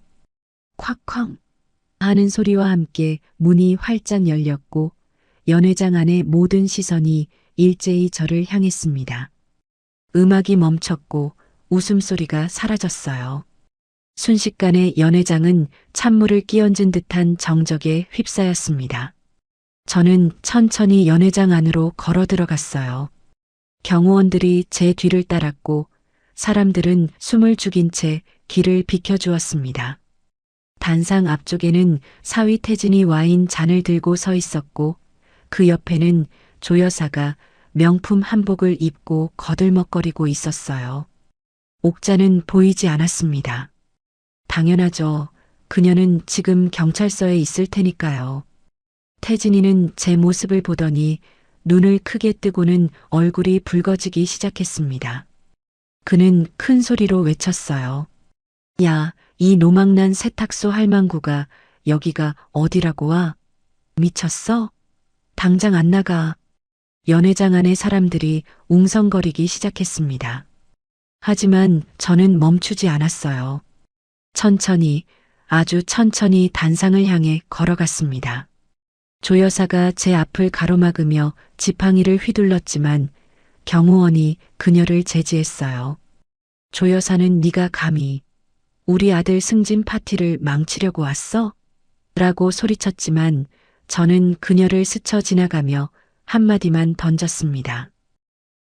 콱콱 하는 소리와 함께 문이 활짝 열렸고 연회장 안의 모든 시선이 일제히 저를 향했습니다. 음악이 멈췄고 웃음소리가 사라졌어요. 순식간에 연회장은 찬물을 끼얹은 듯한 정적에 휩싸였습니다. 저는 천천히 연회장 안으로 걸어 들어갔어요. 경호원들이 제 뒤를 따랐고 사람들은 숨을 죽인 채 길을 비켜주었습니다. 단상 앞쪽에는 사위 태진이 와인 잔을 들고 서 있었고 그 옆에는 조 여사가 명품 한복을 입고 거들먹거리고 있었어요. 옥자는 보이지 않았습니다. 당연하죠. 그녀는 지금 경찰서에 있을 테니까요. 태진이는 제 모습을 보더니 눈을 크게 뜨고는 얼굴이 붉어지기 시작했습니다. 그는 큰 소리로 외쳤어요. 야, 이 노망난 세탁소 할망구가 여기가 어디라고 와? 미쳤어? 당장 안 나가. 연회장 안의 사람들이 웅성거리기 시작했습니다. 하지만 저는 멈추지 않았어요. 천천히, 아주 천천히 단상을 향해 걸어갔습니다. 조 여사가 제 앞을 가로막으며 지팡이를 휘둘렀지만 경호원이 그녀를 제지했어요. 조 여사는 네가 감히 우리 아들 승진 파티를 망치려고 왔어? 라고 소리쳤지만 저는 그녀를 스쳐 지나가며 한마디만 던졌습니다.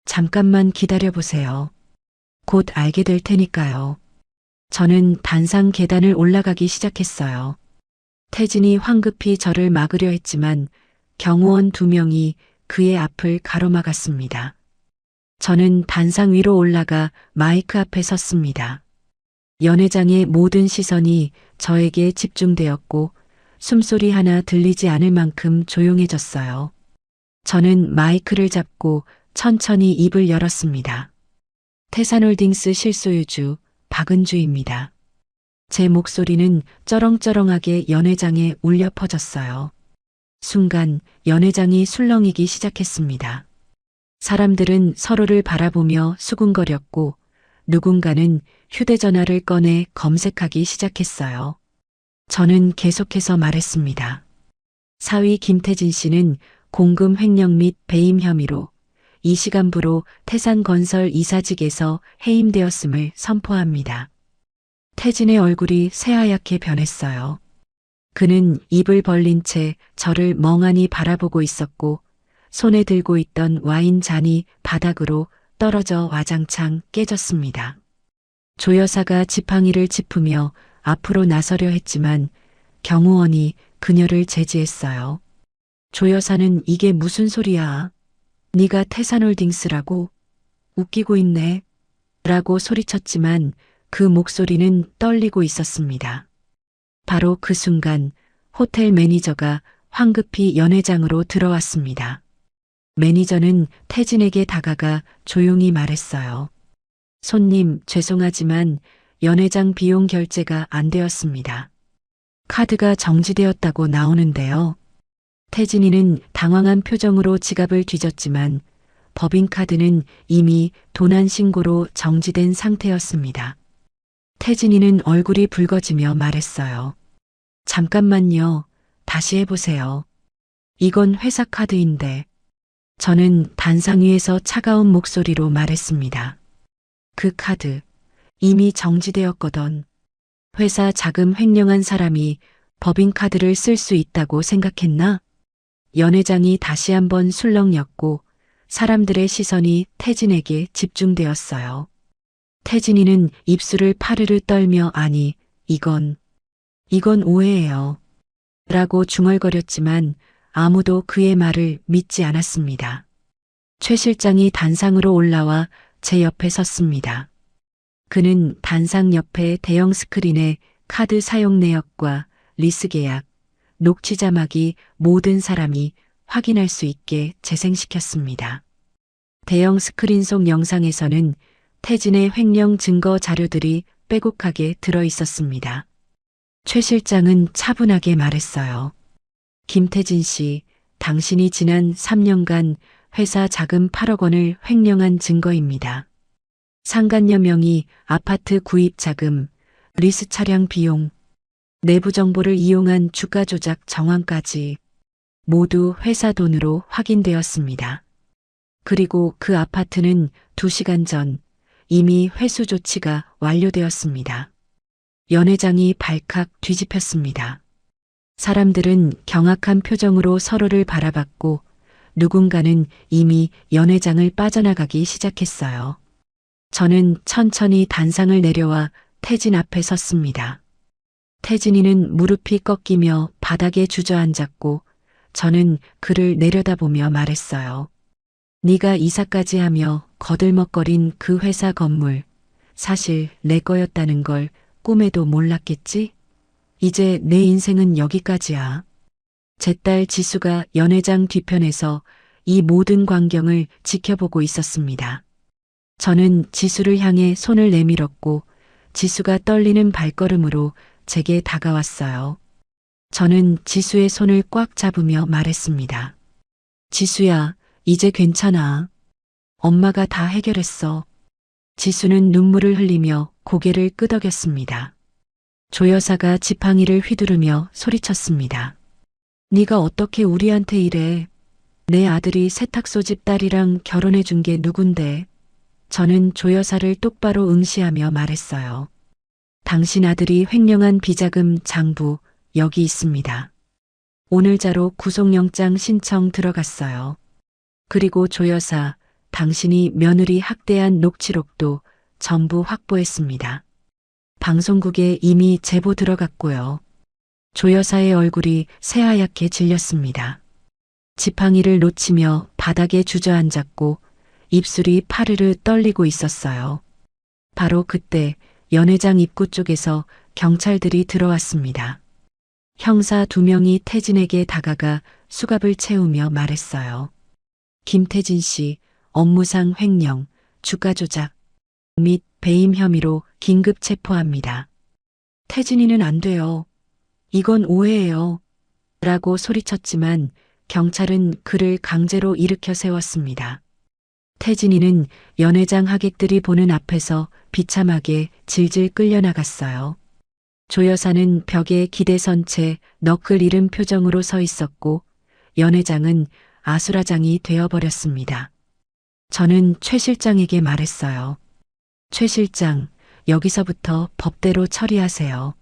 잠깐만 기다려보세요. 곧 알게 될 테니까요. 저는 단상 계단을 올라가기 시작했어요. 태진이 황급히 저를 막으려 했지만 경호원 2명이 그의 앞을 가로막았습니다. 저는 단상 위로 올라가 마이크 앞에 섰습니다. 연회장의 모든 시선이 저에게 집중되었고 숨소리 하나 들리지 않을 만큼 조용해졌어요. 저는 마이크를 잡고 천천히 입을 열었습니다. 태산홀딩스 실소유주 박은주입니다. 제 목소리는 쩌렁쩌렁하게 연회장에 울려 퍼졌어요. 순간 연회장이 술렁이기 시작했습니다. 사람들은 서로를 바라보며 수군거렸고 누군가는 휴대전화를 꺼내 검색하기 시작했어요. 저는 계속해서 말했습니다. 사위 김태진 씨는 공금 횡령 및 배임 혐의로 이 시간부로 태산건설 이사직에서 해임되었음을 선포합니다. 태진의 얼굴이 새하얗게 변했어요. 그는 입을 벌린 채 저를 멍하니 바라보고 있었고 손에 들고 있던 와인 잔이 바닥으로 떨어져 와장창 깨졌습니다. 조 여사가 지팡이를 짚으며 앞으로 나서려 했지만 경호원이 그녀를 제지했어요. 조 여사는 이게 무슨 소리야? 네가 태산홀딩스라고? 웃기고 있네. 라고 소리쳤지만 그 목소리는 떨리고 있었습니다. 바로 그 순간 호텔 매니저가 황급히 연회장으로 들어왔습니다. 매니저는 태진에게 다가가 조용히 말했어요. 손님, 죄송하지만 연회장 비용 결제가 안 되었습니다. 카드가 정지되었다고 나오는데요. 태진이는 당황한 표정으로 지갑을 뒤졌지만 법인카드는 이미 도난 신고로 정지된 상태였습니다. 태진이는 얼굴이 붉어지며 말했어요. 잠깐만요. 다시 해보세요. 이건 회사 카드인데. 저는 단상 위에서 차가운 목소리로 말했습니다. 그 카드 이미 정지되었거든. 회사 자금 횡령한 사람이 법인카드를 쓸 수 있다고 생각했나? 연회장이 다시 한번 술렁였고 사람들의 시선이 태진에게 집중되었어요. 태진이는 입술을 파르르 떨며 아니, 이건 오해예요. 라고 중얼거렸지만 아무도 그의 말을 믿지 않았습니다. 최 실장이 단상으로 올라와 제 옆에 섰습니다. 그는 단상 옆에 대형 스크린에 카드 사용 내역과 리스 계약, 녹취 자막이 모든 사람이 확인할 수 있게 재생시켰습니다. 대형 스크린 속 영상에서는 태진의 횡령 증거 자료들이 빼곡하게 들어 있었습니다. 최 실장은 차분하게 말했어요. 김태진 씨, 당신이 지난 3년간 회사 자금 8억 원을 횡령한 증거입니다. 상간녀 명의 아파트 구입 자금, 리스 차량 비용, 내부 정보를 이용한 주가 조작 정황까지 모두 회사 돈으로 확인되었습니다. 그리고 그 아파트는 2시간 전 이미 회수 조치가 완료되었습니다. 연회장이 발칵 뒤집혔습니다. 사람들은 경악한 표정으로 서로를 바라봤고 누군가는 이미 연회장을 빠져나가기 시작했어요. 저는 천천히 단상을 내려와 태진 앞에 섰습니다. 태진이는 무릎이 꺾이며 바닥에 주저앉았고 저는 그를 내려다보며 말했어요. 네가 이사까지 하며 거들먹거린 그 회사 건물 사실 내 거였다는 걸 꿈에도 몰랐겠지? 이제 내 인생은 여기까지야. 제 딸 지수가 연회장 뒤편에서 이 모든 광경을 지켜보고 있었습니다. 저는 지수를 향해 손을 내밀었고 지수가 떨리는 발걸음으로 제게 다가왔어요. 저는 지수의 손을 꽉 잡으며 말했습니다. 지수야, 이제 괜찮아. 엄마가 다 해결했어. 지수는 눈물을 흘리며 고개를 끄덕였습니다. 조 여사가 지팡이를 휘두르며 소리쳤습니다. 네가 어떻게 우리한테 이래? 내 아들이 세탁소 집 딸이랑 결혼해 준 게 누군데? 저는 조 여사를 똑바로 응시하며 말했어요. 당신 아들이 횡령한 비자금 장부 여기 있습니다. 오늘자로 구속영장 신청 들어갔어요. 그리고 조 여사, 당신이 며느리 학대한 녹취록도 전부 확보했습니다. 방송국에 이미 제보 들어갔고요. 조 여사의 얼굴이 새하얗게 질렸습니다. 지팡이를 놓치며 바닥에 주저앉았고 입술이 파르르 떨리고 있었어요. 바로 그때 연회장 입구 쪽에서 경찰들이 들어왔습니다. 형사 2명이 태진에게 다가가 수갑을 채우며 말했어요. 김태진 씨, 업무상 횡령, 주가 조작 및 배임 혐의로 긴급 체포합니다. 태진이는 안 돼요. 이건 오해예요. 라고 소리쳤지만 경찰은 그를 강제로 일으켜 세웠습니다. 태진이는 연회장 하객들이 보는 앞에서 비참하게 질질 끌려나갔어요. 조 여사는 벽에 기대선 채 너클 잃은 표정으로 서 있었고 연회장은 아수라장이 되어버렸습니다. 저는 최 실장에게 말했어요. 최 실장, 여기서부터 법대로 처리하세요.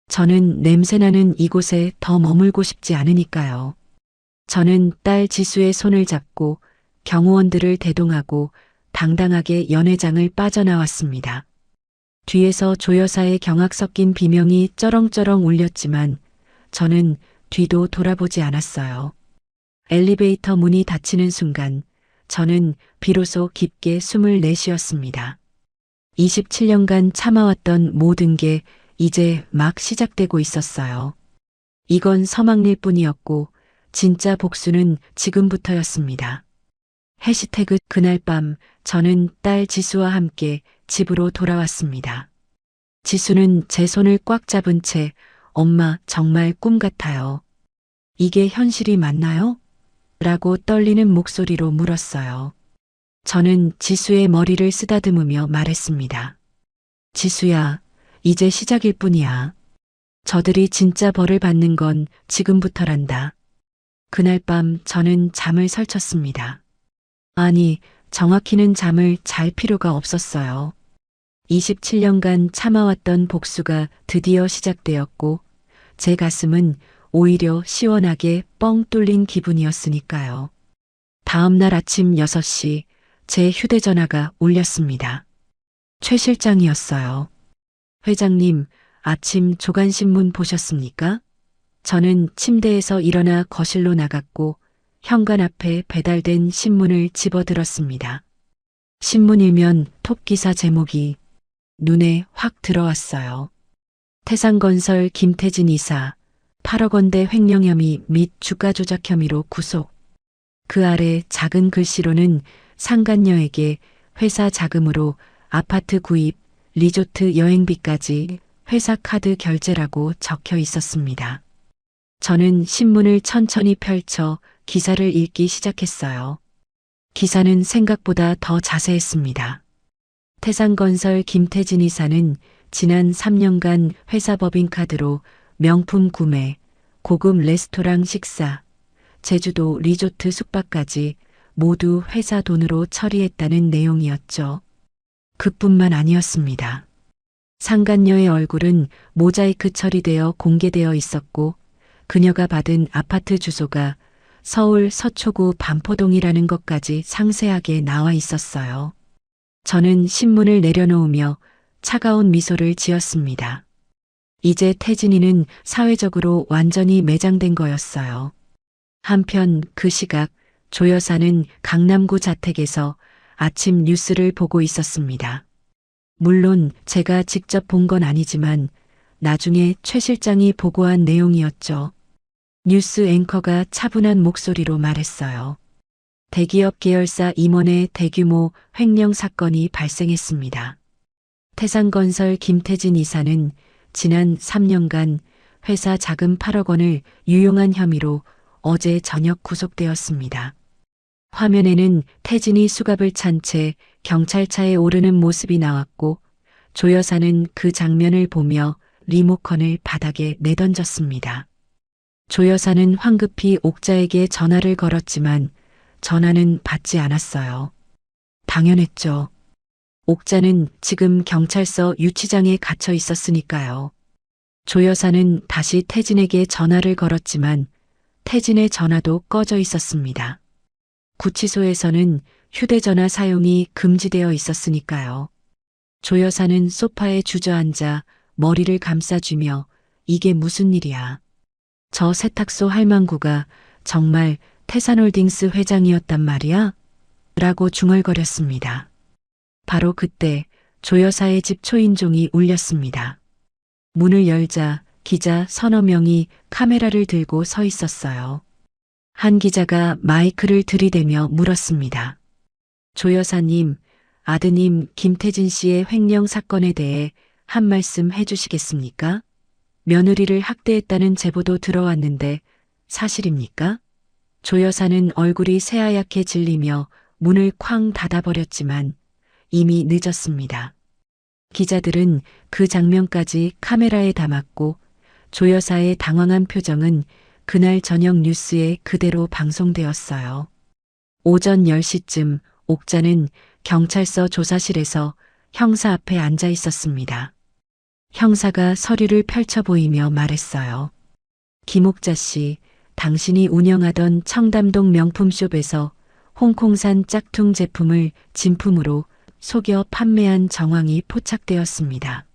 저는 냄새나는 이곳에 더 머물고 싶지 않으니까요. 저는 딸 지수의 손을 잡고 경호원들을 대동하고 당당하게 연회장을 빠져나왔습니다. 뒤에서 조 여사의 경악 섞인 비명이 쩌렁쩌렁 울렸지만 저는 뒤도 돌아보지 않았어요. 엘리베이터 문이 닫히는 순간 저는 비로소 깊게 숨을 내쉬었습니다. 27년간 참아왔던 모든 게 이제 막 시작되고 있었어요. 이건 서막일 뿐이었고 진짜 복수는 지금부터였습니다. 해시태그 그날 밤 저는 딸 지수와 함께 집으로 돌아왔습니다. 지수는 제 손을 꽉 잡은 채 엄마 정말 꿈 같아요. 이게 현실이 맞나요? 라고 떨리는 목소리로 물었어요. 저는 지수의 머리를 쓰다듬으며 말했습니다. 지수야, 이제 시작일 뿐이야. 저들이 진짜 벌을 받는 건 지금부터란다. 그날 밤 저는 잠을 설쳤습니다. 아니, 정확히는 잠을 잘 필요가 없었어요. 27년간 참아왔던 복수가 드디어 시작되었고 제 가슴은 오히려 시원하게 뻥 뚫린 기분이었으니까요. 다음 날 아침 6시 제 휴대전화가 울렸습니다. 최 실장이었어요. 회장님, 아침 조간신문 보셨습니까? 저는 침대에서 일어나 거실로 나갔고 현관 앞에 배달된 신문을 집어들었습니다. 신문 일면 톱기사 제목이 눈에 확 들어왔어요. 태산건설 김태진 이사 8억 원대 횡령 혐의 및 주가 조작 혐의로 구속. 그 아래 작은 글씨로는 상간녀에게 회사 자금으로 아파트 구입, 리조트 여행비까지 회사 카드 결제라고 적혀 있었습니다. 저는 신문을 천천히 펼쳐 기사를 읽기 시작했어요. 기사는 생각보다 더 자세했습니다. 태산건설 김태진 이사는 지난 3년간 회사 법인카드로 명품 구매, 고급 레스토랑 식사, 제주도 리조트 숙박까지 모두 회사 돈으로 처리했다는 내용이었죠. 그뿐만 아니었습니다. 상간녀의 얼굴은 모자이크 처리되어 공개되어 있었고 그녀가 받은 아파트 주소가 서울 서초구 반포동이라는 것까지 상세하게 나와 있었어요. 저는 신문을 내려놓으며 차가운 미소를 지었습니다. 이제 태진이는 사회적으로 완전히 매장된 거였어요. 한편 그 시각 조 여사는 강남구 자택에서 아침 뉴스를 보고 있었습니다. 물론 제가 직접 본 건 아니지만 나중에 최 실장이 보고한 내용이었죠. 뉴스 앵커가 차분한 목소리로 말했어요. 대기업 계열사 임원의 대규모 횡령 사건이 발생했습니다. 태산건설 김태진 이사는 지난 3년간 회사 자금 8억 원을 유용한 혐의로 어제 저녁 구속되었습니다. 화면에는 태진이 수갑을 찬 채 경찰차에 오르는 모습이 나왔고 조 여사는 그 장면을 보며 리모컨을 바닥에 내던졌습니다. 조 여사는 황급히 옥자에게 전화를 걸었지만 전화는 받지 않았어요. 당연했죠. 옥자는 지금 경찰서 유치장에 갇혀 있었으니까요. 조 여사는 다시 태진에게 전화를 걸었지만 태진의 전화도 꺼져 있었습니다. 구치소에서는 휴대전화 사용이 금지되어 있었으니까요. 조 여사는 소파에 주저앉아 머리를 감싸쥐며 이게 무슨 일이야. 저 세탁소 할망구가 정말 태산홀딩스 회장이었단 말이야? 라고 중얼거렸습니다. 바로 그때 조 여사의 집 초인종이 울렸습니다. 문을 열자 기자 서너 명이 카메라를 들고 서 있었어요. 한 기자가 마이크를 들이대며 물었습니다. 조 여사님, 아드님 김태진 씨의 횡령 사건에 대해 한 말씀 해주시겠습니까? 며느리를 학대했다는 제보도 들어왔는데 사실입니까? 조 여사는 얼굴이 새하얗게 질리며 문을 쾅 닫아버렸지만 이미 늦었습니다. 기자들은 그 장면까지 카메라에 담았고 조 여사의 당황한 표정은 그날 저녁 뉴스에 그대로 방송되었어요. 오전 10시쯤 옥자는 경찰서 조사실에서 형사 앞에 앉아 있었습니다. 형사가 서류를 펼쳐 보이며 말했어요. 김옥자 씨, 당신이 운영하던 청담동 명품숍에서 홍콩산 짝퉁 제품을 진품으로 속여 판매한 정황이 포착되었습니다.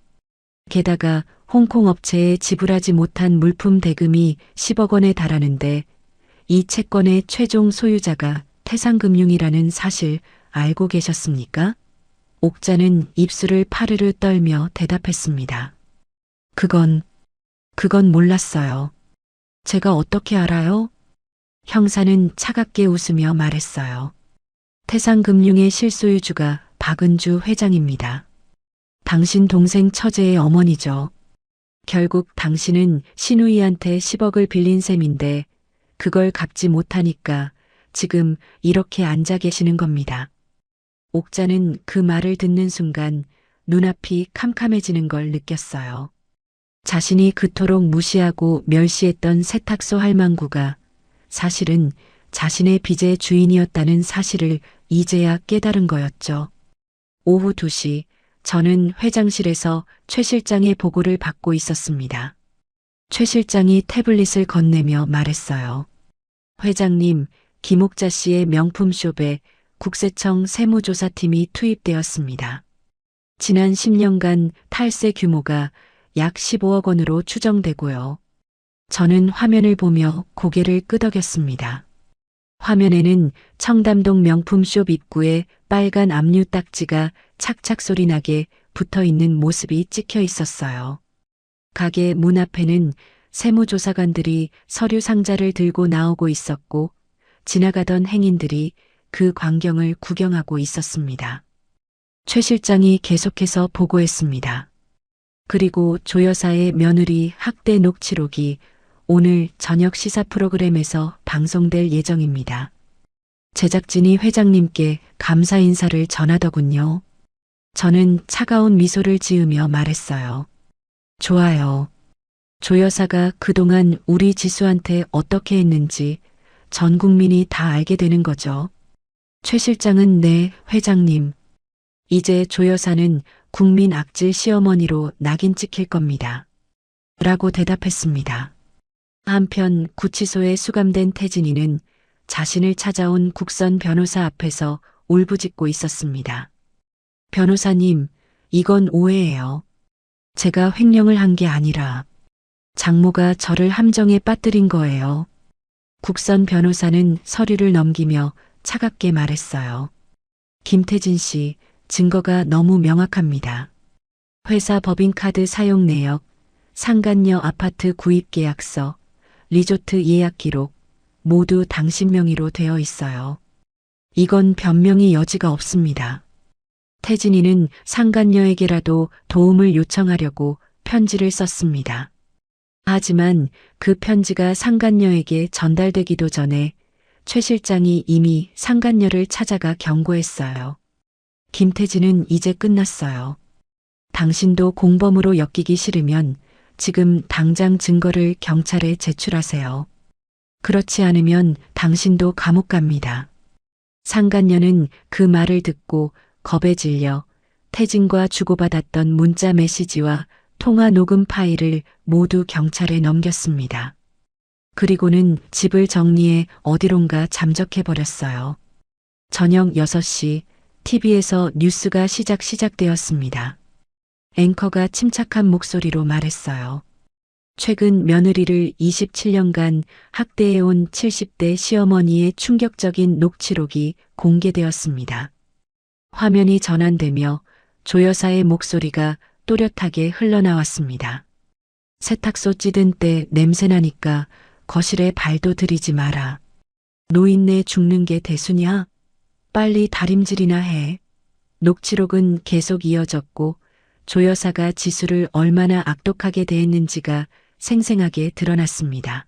게다가 홍콩 업체에 지불하지 못한 물품 대금이 10억 원에 달하는데 이 채권의 최종 소유자가 태산금융이라는 사실 알고 계셨습니까? 옥자는 입술을 파르르 떨며 대답했습니다. 그건 몰랐어요. 제가 어떻게 알아요? 형사는 차갑게 웃으며 말했어요. 태산금융의 실소유주가 박은주 회장입니다. 당신 동생 처제의 어머니죠. 결국 당신은 신우이한테 10억을 빌린 셈인데 그걸 갚지 못하니까 지금 이렇게 앉아 계시는 겁니다. 옥자는 그 말을 듣는 순간 눈앞이 캄캄해지는 걸 느꼈어요. 자신이 그토록 무시하고 멸시했던 세탁소 할망구가 사실은 자신의 빚의 주인이었다는 사실을 이제야 깨달은 거였죠. 오후 2시 저는 회장실에서 최 실장의 보고를 받고 있었습니다. 최 실장이 태블릿을 건네며 말했어요. 회장님, 김옥자 씨의 명품숍에 국세청 세무조사팀이 투입되었습니다. 지난 10년간 탈세 규모가 약 15억 원으로 추정되고요. 저는 화면을 보며 고개를 끄덕였습니다. 화면에는 청담동 명품숍 입구에 빨간 압류 딱지가 착착 소리 나게 붙어 있는 모습이 찍혀 있었어요. 가게 문 앞에는 세무조사관들이 서류 상자를 들고 나오고 있었고 지나가던 행인들이 그 광경을 구경하고 있었습니다. 최 실장이 계속해서 보고했습니다. 그리고 조 여사의 며느리 학대 녹취록이 오늘 저녁 시사 프로그램에서 방송될 예정입니다. 제작진이 회장님께 감사 인사를 전하더군요. 저는 차가운 미소를 지으며 말했어요. 좋아요. 조 여사가 그동안 우리 지수한테 어떻게 했는지 전 국민이 다 알게 되는 거죠. 최 실장은 네, 회장님. 이제 조 여사는 국민 악질 시어머니로 낙인 찍힐 겁니다. 라고 대답했습니다. 한편 구치소에 수감된 태진이는 자신을 찾아온 국선 변호사 앞에서 울부짖고 있었습니다. 변호사님, 이건 오해예요. 제가 횡령을 한 게 아니라 장모가 저를 함정에 빠뜨린 거예요. 국선 변호사는 서류를 넘기며 차갑게 말했어요. 김태진 씨, 증거가 너무 명확합니다. 회사 법인카드 사용 내역, 상간녀 아파트 구입 계약서, 리조트 예약 기록, 모두 당신 명의로 되어 있어요. 이건 변명의 여지가 없습니다. 태진이는 상간녀에게라도 도움을 요청하려고 편지를 썼습니다. 하지만 그 편지가 상간녀에게 전달되기도 전에 최 실장이 이미 상간녀를 찾아가 경고했어요. 김태진은 이제 끝났어요. 당신도 공범으로 엮이기 싫으면 지금 당장 증거를 경찰에 제출하세요. 그렇지 않으면 당신도 감옥 갑니다. 상간녀는 그 말을 듣고 겁에 질려 태진과 주고받았던 문자 메시지와 통화 녹음 파일을 모두 경찰에 넘겼습니다. 그리고는 집을 정리해 어디론가 잠적해버렸어요. 저녁 6시 TV에서 뉴스가 시작되었습니다. 앵커가 침착한 목소리로 말했어요. 최근 며느리를 27년간 학대해온 70대 시어머니의 충격적인 녹취록이 공개되었습니다. 화면이 전환되며 조 여사의 목소리가 또렷하게 흘러나왔습니다. 세탁소 찌든 때 냄새나니까 거실에 발도 들이지 마라. 노인네 죽는 게 대수냐? 빨리 다림질이나 해. 녹취록은 계속 이어졌고 조 여사가 지수를 얼마나 악독하게 대했는지가 생생하게 드러났습니다.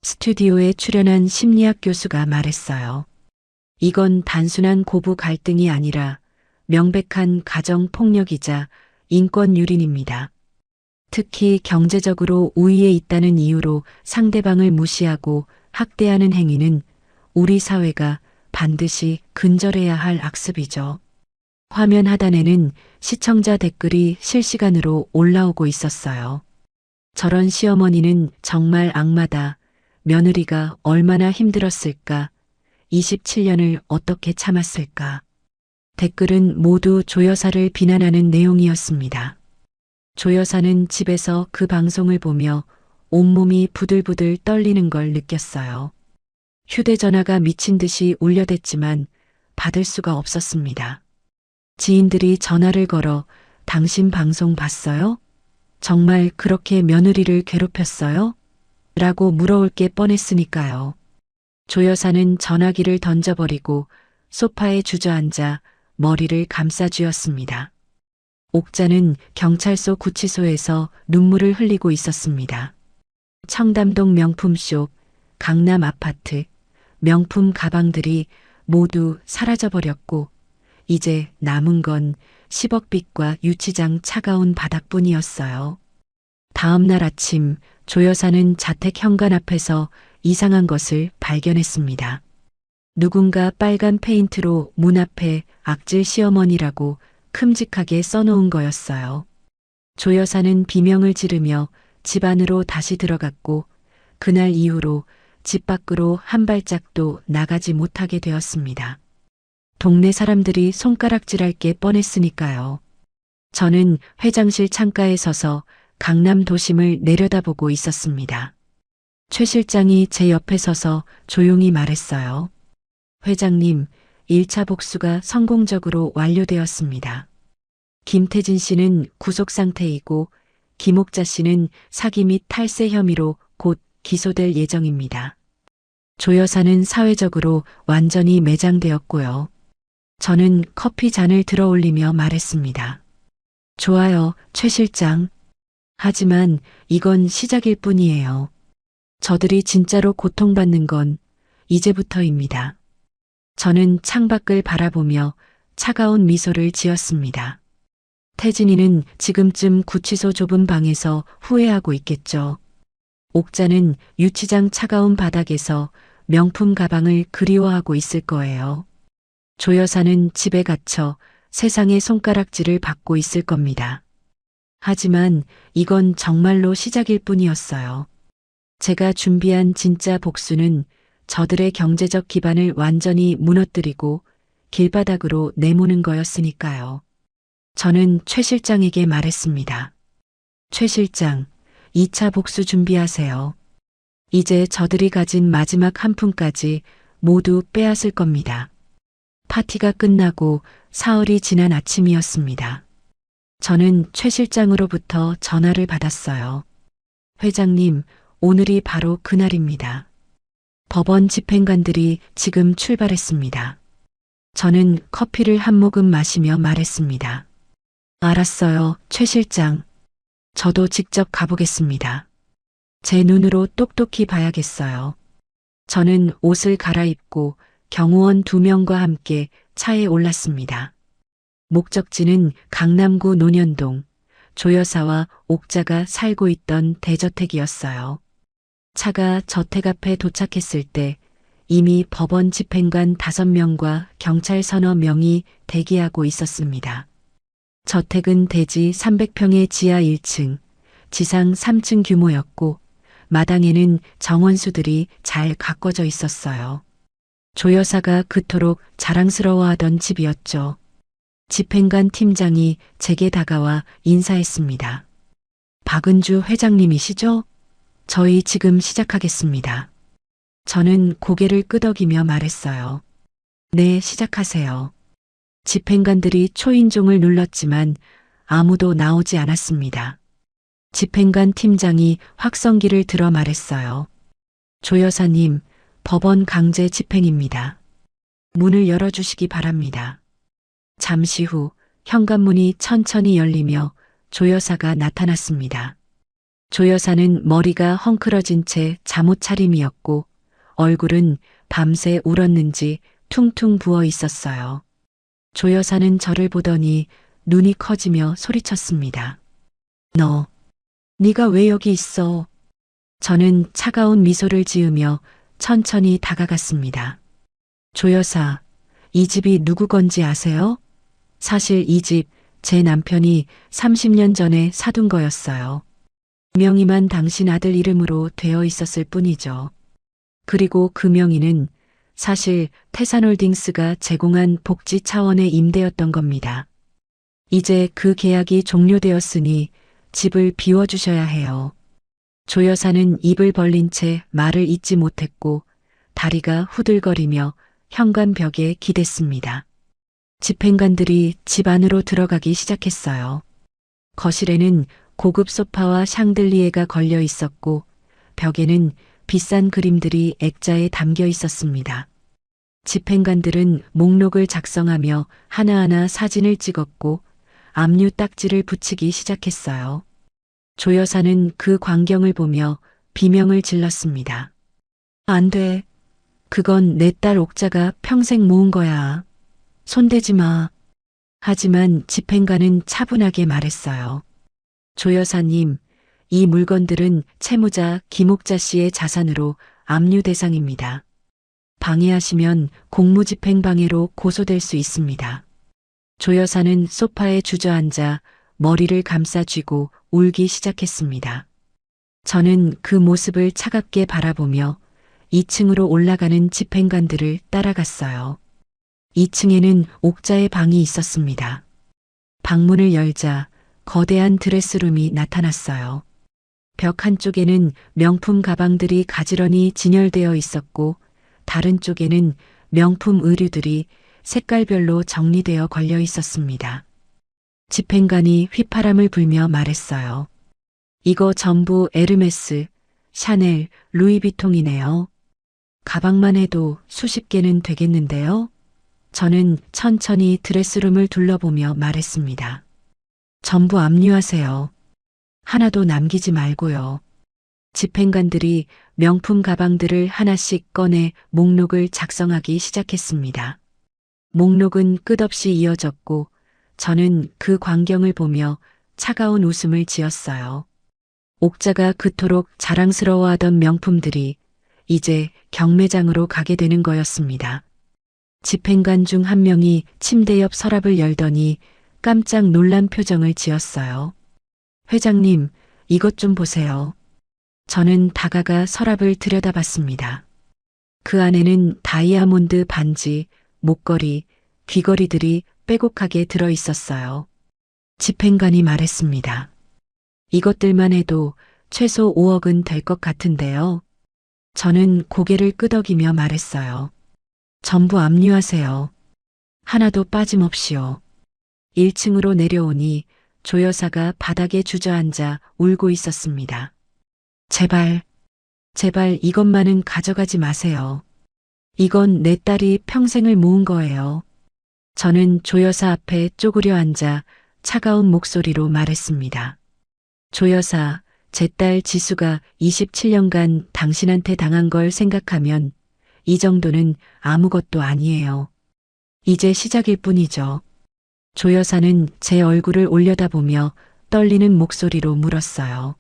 스튜디오에 출연한 심리학 교수가 말했어요. 이건 단순한 고부 갈등이 아니라 명백한 가정 폭력이자 인권 유린입니다. 특히 경제적으로 우위에 있다는 이유로 상대방을 무시하고 학대하는 행위는 우리 사회가 반드시 근절해야 할 악습이죠. 화면 하단에는 시청자 댓글이 실시간으로 올라오고 있었어요. 저런 시어머니는 정말 악마다. 며느리가 얼마나 힘들었을까. 27년을 어떻게 참았을까. 댓글은 모두 조 여사를 비난하는 내용이었습니다. 조 여사는 집에서 그 방송을 보며 온몸이 부들부들 떨리는 걸 느꼈어요. 휴대전화가 미친 듯이 울려댔지만 받을 수가 없었습니다. 지인들이 전화를 걸어 당신 방송 봤어요? 정말 그렇게 며느리를 괴롭혔어요? 라고 물어올 게 뻔했으니까요. 조 여사는 전화기를 던져버리고 소파에 주저앉아 머리를 감싸쥐었습니다. 옥자는 경찰서 구치소에서 눈물을 흘리고 있었습니다. 청담동 명품숍, 강남 아파트, 명품 가방들이 모두 사라져버렸고 이제 남은 건 10억 빚과 유치장 차가운 바닥뿐이었어요. 다음 날 아침 조 여사는 자택 현관 앞에서 이상한 것을 발견했습니다. 누군가 빨간 페인트로 문 앞에 악질 시어머니라고 큼직하게 써놓은 거였어요. 조 여사는 비명을 지르며 집 안으로 다시 들어갔고 그날 이후로 집 밖으로 한 발짝도 나가지 못하게 되었습니다. 동네 사람들이 손가락질할 게 뻔했으니까요. 저는 회장실 창가에 서서 강남 도심을 내려다보고 있었습니다. 최 실장이 제 옆에 서서 조용히 말했어요. 회장님, 1차 복수가 성공적으로 완료되었습니다. 김태진 씨는 구속 상태이고 김옥자 씨는 사기 및 탈세 혐의로 곧 기소될 예정입니다. 조 여사는 사회적으로 완전히 매장되었고요. 저는 커피 잔을 들어 올리며 말했습니다. 좋아요, 최 실장. 하지만 이건 시작일 뿐이에요. 저들이 진짜로 고통받는 건 이제부터입니다. 저는 창밖을 바라보며 차가운 미소를 지었습니다. 태진이는 지금쯤 구치소 좁은 방에서 후회하고 있겠죠. 옥자는 유치장 차가운 바닥에서 명품 가방을 그리워하고 있을 거예요. 조 여사는 집에 갇혀 세상의 손가락질을 받고 있을 겁니다. 하지만 이건 정말로 시작일 뿐이었어요. 제가 준비한 진짜 복수는 저들의 경제적 기반을 완전히 무너뜨리고 길바닥으로 내모는 거였으니까요. 저는 최 실장에게 말했습니다. 최 실장, 2차 복수 준비하세요. 이제 저들이 가진 마지막 한 푼까지 모두 빼앗을 겁니다. 파티가 끝나고 사흘이 지난 아침이었습니다. 저는 최 실장으로부터 전화를 받았어요. 회장님, 오늘이 바로 그날입니다. 법원 집행관들이 지금 출발했습니다. 저는 커피를 한 모금 마시며 말했습니다. 알았어요, 최 실장. 저도 직접 가보겠습니다. 제 눈으로 똑똑히 봐야겠어요. 저는 옷을 갈아입고 경호원 2명과 함께 차에 올랐습니다. 목적지는 강남구 논현동, 조 여사와 옥자가 살고 있던 대저택이었어요. 차가 저택 앞에 도착했을 때 이미 법원 집행관 5명과 경찰 서너 명이 대기하고 있었습니다. 저택은 대지 300평의 지하 1층, 지상 3층 규모였고 마당에는 정원수들이 잘 가꿔져 있었어요. 조 여사가 그토록 자랑스러워하던 집이었죠. 집행관 팀장이 제게 다가와 인사했습니다. 박은주 회장님이시죠? 저희 지금 시작하겠습니다. 저는 고개를 끄덕이며 말했어요. 네, 시작하세요. 집행관들이 초인종을 눌렀지만 아무도 나오지 않았습니다. 집행관 팀장이 확성기를 들어 말했어요. 조 여사님, 법원 강제 집행입니다. 문을 열어주시기 바랍니다. 잠시 후 현관문이 천천히 열리며 조 여사가 나타났습니다. 조 여사는 머리가 헝클어진 채 잠옷 차림이었고 얼굴은 밤새 울었는지 퉁퉁 부어 있었어요. 조 여사는 저를 보더니 눈이 커지며 소리쳤습니다. 네가 왜 여기 있어? 저는 차가운 미소를 지으며 천천히 다가갔습니다. 조 여사, 이 집이 누구 건지 아세요? 사실 이 집 제 남편이 30년 전에 사둔 거였어요. 명의만 당신 아들 이름으로 되어 있었을 뿐이죠. 그리고 그 명의는 사실 태산홀딩스가 제공한 복지 차원의 임대였던 겁니다. 이제 그 계약이 종료되었으니 집을 비워주셔야 해요. 조 여사는 입을 벌린 채 말을 잇지 못했고 다리가 후들거리며 현관 벽에 기댔습니다. 집행관들이 집 안으로 들어가기 시작했어요. 거실에는 고급 소파와 샹들리에가 걸려 있었고 벽에는 비싼 그림들이 액자에 담겨 있었습니다. 집행관들은 목록을 작성하며 하나하나 사진을 찍었고 압류 딱지를 붙이기 시작했어요. 조 여사는 그 광경을 보며 비명을 질렀습니다. 안 돼. 그건 내 딸 옥자가 평생 모은 거야. 손대지 마. 하지만 집행관은 차분하게 말했어요. 조 여사님, 이 물건들은 채무자 김옥자 씨의 자산으로 압류 대상입니다. 방해하시면 공무집행방해로 고소될 수 있습니다. 조 여사는 소파에 주저앉아 머리를 감싸 쥐고 울기 시작했습니다. 저는 그 모습을 차갑게 바라보며 2층으로 올라가는 집행관들을 따라갔어요. 2층에는 옥자의 방이 있었습니다. 방문을 열자 거대한 드레스룸이 나타났어요. 벽 한쪽에는 명품 가방들이 가지런히 진열되어 있었고 다른 쪽에는 명품 의류들이 색깔별로 정리되어 걸려 있었습니다. 집행관이 휘파람을 불며 말했어요. 이거 전부 에르메스, 샤넬, 루이비통이네요. 가방만 해도 수십 개는 되겠는데요? 저는 천천히 드레스룸을 둘러보며 말했습니다. 전부 압류하세요. 하나도 남기지 말고요. 집행관들이 명품 가방들을 하나씩 꺼내 목록을 작성하기 시작했습니다. 목록은 끝없이 이어졌고 저는 그 광경을 보며 차가운 웃음을 지었어요. 옥자가 그토록 자랑스러워하던 명품들이 이제 경매장으로 가게 되는 거였습니다. 집행관 중 한 명이 침대 옆 서랍을 열더니 깜짝 놀란 표정을 지었어요. 회장님, 이것 좀 보세요. 저는 다가가 서랍을 들여다봤습니다. 그 안에는 다이아몬드 반지, 목걸이, 귀걸이들이 빼곡하게 들어 있었어요. 집행관이 말했습니다. 이것들만 해도 최소 5억은 될 것 같은데요. 저는 고개를 끄덕이며 말했어요. 전부 압류하세요. 하나도 빠짐없이요. 1층으로 내려오니 조 여사가 바닥에 주저앉아 울고 있었습니다. 제발, 제발 이것만은 가져가지 마세요. 이건 내 딸이 평생을 모은 거예요. 저는 조 여사 앞에 쪼그려 앉아 차가운 목소리로 말했습니다. 조 여사, 제 딸 지수가 27년간 당신한테 당한 걸 생각하면 이 정도는 아무것도 아니에요. 이제 시작일 뿐이죠. 조 여사는 제 얼굴을 올려다보며 떨리는 목소리로 물었어요.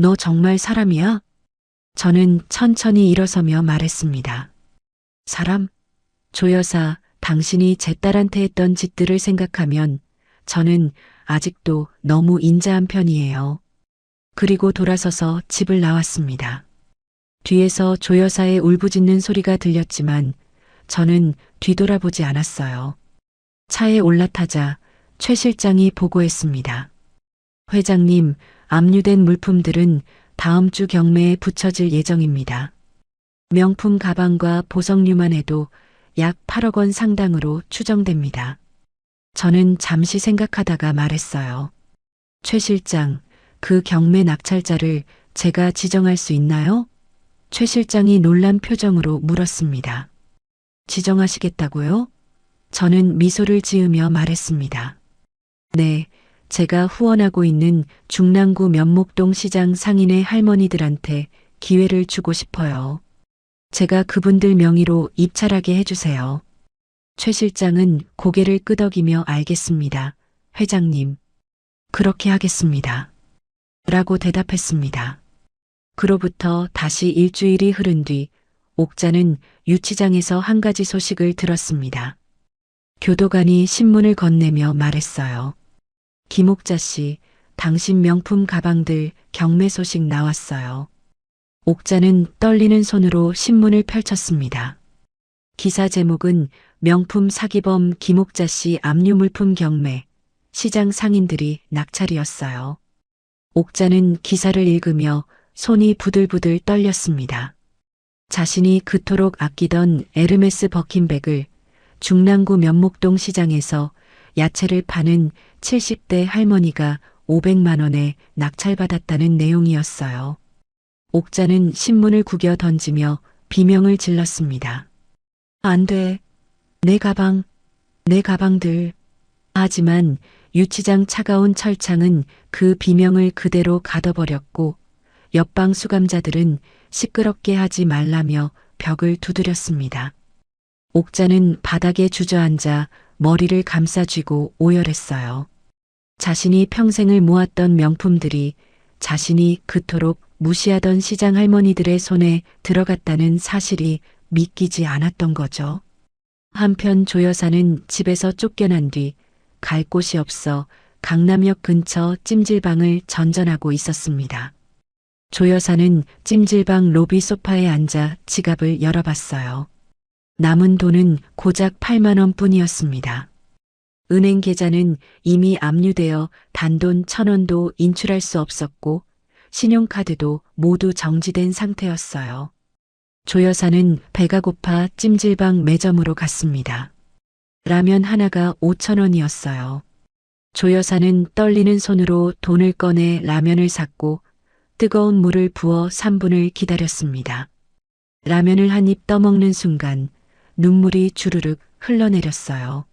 너 정말 사람이야? 저는 천천히 일어서며 말했습니다. 사람? 조 여사, 당신이 제 딸한테 했던 짓들을 생각하면 저는 아직도 너무 인자한 편이에요. 그리고 돌아서서 집을 나왔습니다. 뒤에서 조 여사의 울부짖는 소리가 들렸지만 저는 뒤돌아보지 않았어요. 차에 올라타자 최 실장이 보고했습니다. 회장님, 압류된 물품들은 다음 주 경매에 붙여질 예정입니다. 명품 가방과 보석류만 해도 약 8억 원 상당으로 추정됩니다. 저는 잠시 생각하다가 말했어요. 최 실장, 그 경매 낙찰자를 제가 지정할 수 있나요? 최 실장이 놀란 표정으로 물었습니다. 지정하시겠다고요? 저는 미소를 지으며 말했습니다. 네, 제가 후원하고 있는 중랑구 면목동 시장 상인의 할머니들한테 기회를 주고 싶어요. 제가 그분들 명의로 입찰하게 해주세요. 최 실장은 고개를 끄덕이며 알겠습니다. 회장님, 그렇게 하겠습니다. 라고 대답했습니다. 그로부터 다시 일주일이 흐른 뒤 옥자는 유치장에서 한 가지 소식을 들었습니다. 교도관이 신문을 건네며 말했어요. 김옥자 씨, 당신 명품 가방들 경매 소식 나왔어요. 옥자는 떨리는 손으로 신문을 펼쳤습니다. 기사 제목은 명품 사기범 김옥자 씨 압류 물품 경매, 시장 상인들이 낙찰이었어요. 옥자는 기사를 읽으며 손이 부들부들 떨렸습니다. 자신이 그토록 아끼던 에르메스 버킨백을 중랑구 면목동 시장에서 야채를 파는 70대 할머니가 500만 원에 낙찰받았다는 내용이었어요. 옥자는 신문을 구겨 던지며 비명을 질렀습니다. 안 돼. 내 가방, 내 가방들. 하지만 유치장 차가운 철창은 그 비명을 그대로 가둬버렸고 옆방 수감자들은 시끄럽게 하지 말라며 벽을 두드렸습니다. 옥자는 바닥에 주저앉아 머리를 감싸쥐고 오열했어요. 자신이 평생을 모았던 명품들이 자신이 그토록 무시하던 시장 할머니들의 손에 들어갔다는 사실이 믿기지 않았던 거죠. 한편 조 여사는 집에서 쫓겨난 뒤 갈 곳이 없어 강남역 근처 찜질방을 전전하고 있었습니다. 조 여사는 찜질방 로비 소파에 앉아 지갑을 열어봤어요. 남은 돈은 고작 8만 원뿐이었습니다. 은행 계좌는 이미 압류되어 단돈 1,000원도 인출할 수 없었고 신용카드도 모두 정지된 상태였어요. 조 여사는 배가 고파 찜질방 매점으로 갔습니다. 라면 하나가 5,000원이었어요. 조 여사는 떨리는 손으로 돈을 꺼내 라면을 샀고 뜨거운 물을 부어 3분을 기다렸습니다. 라면을 한 입 떠먹는 순간 눈물이 주르륵 흘러내렸어요.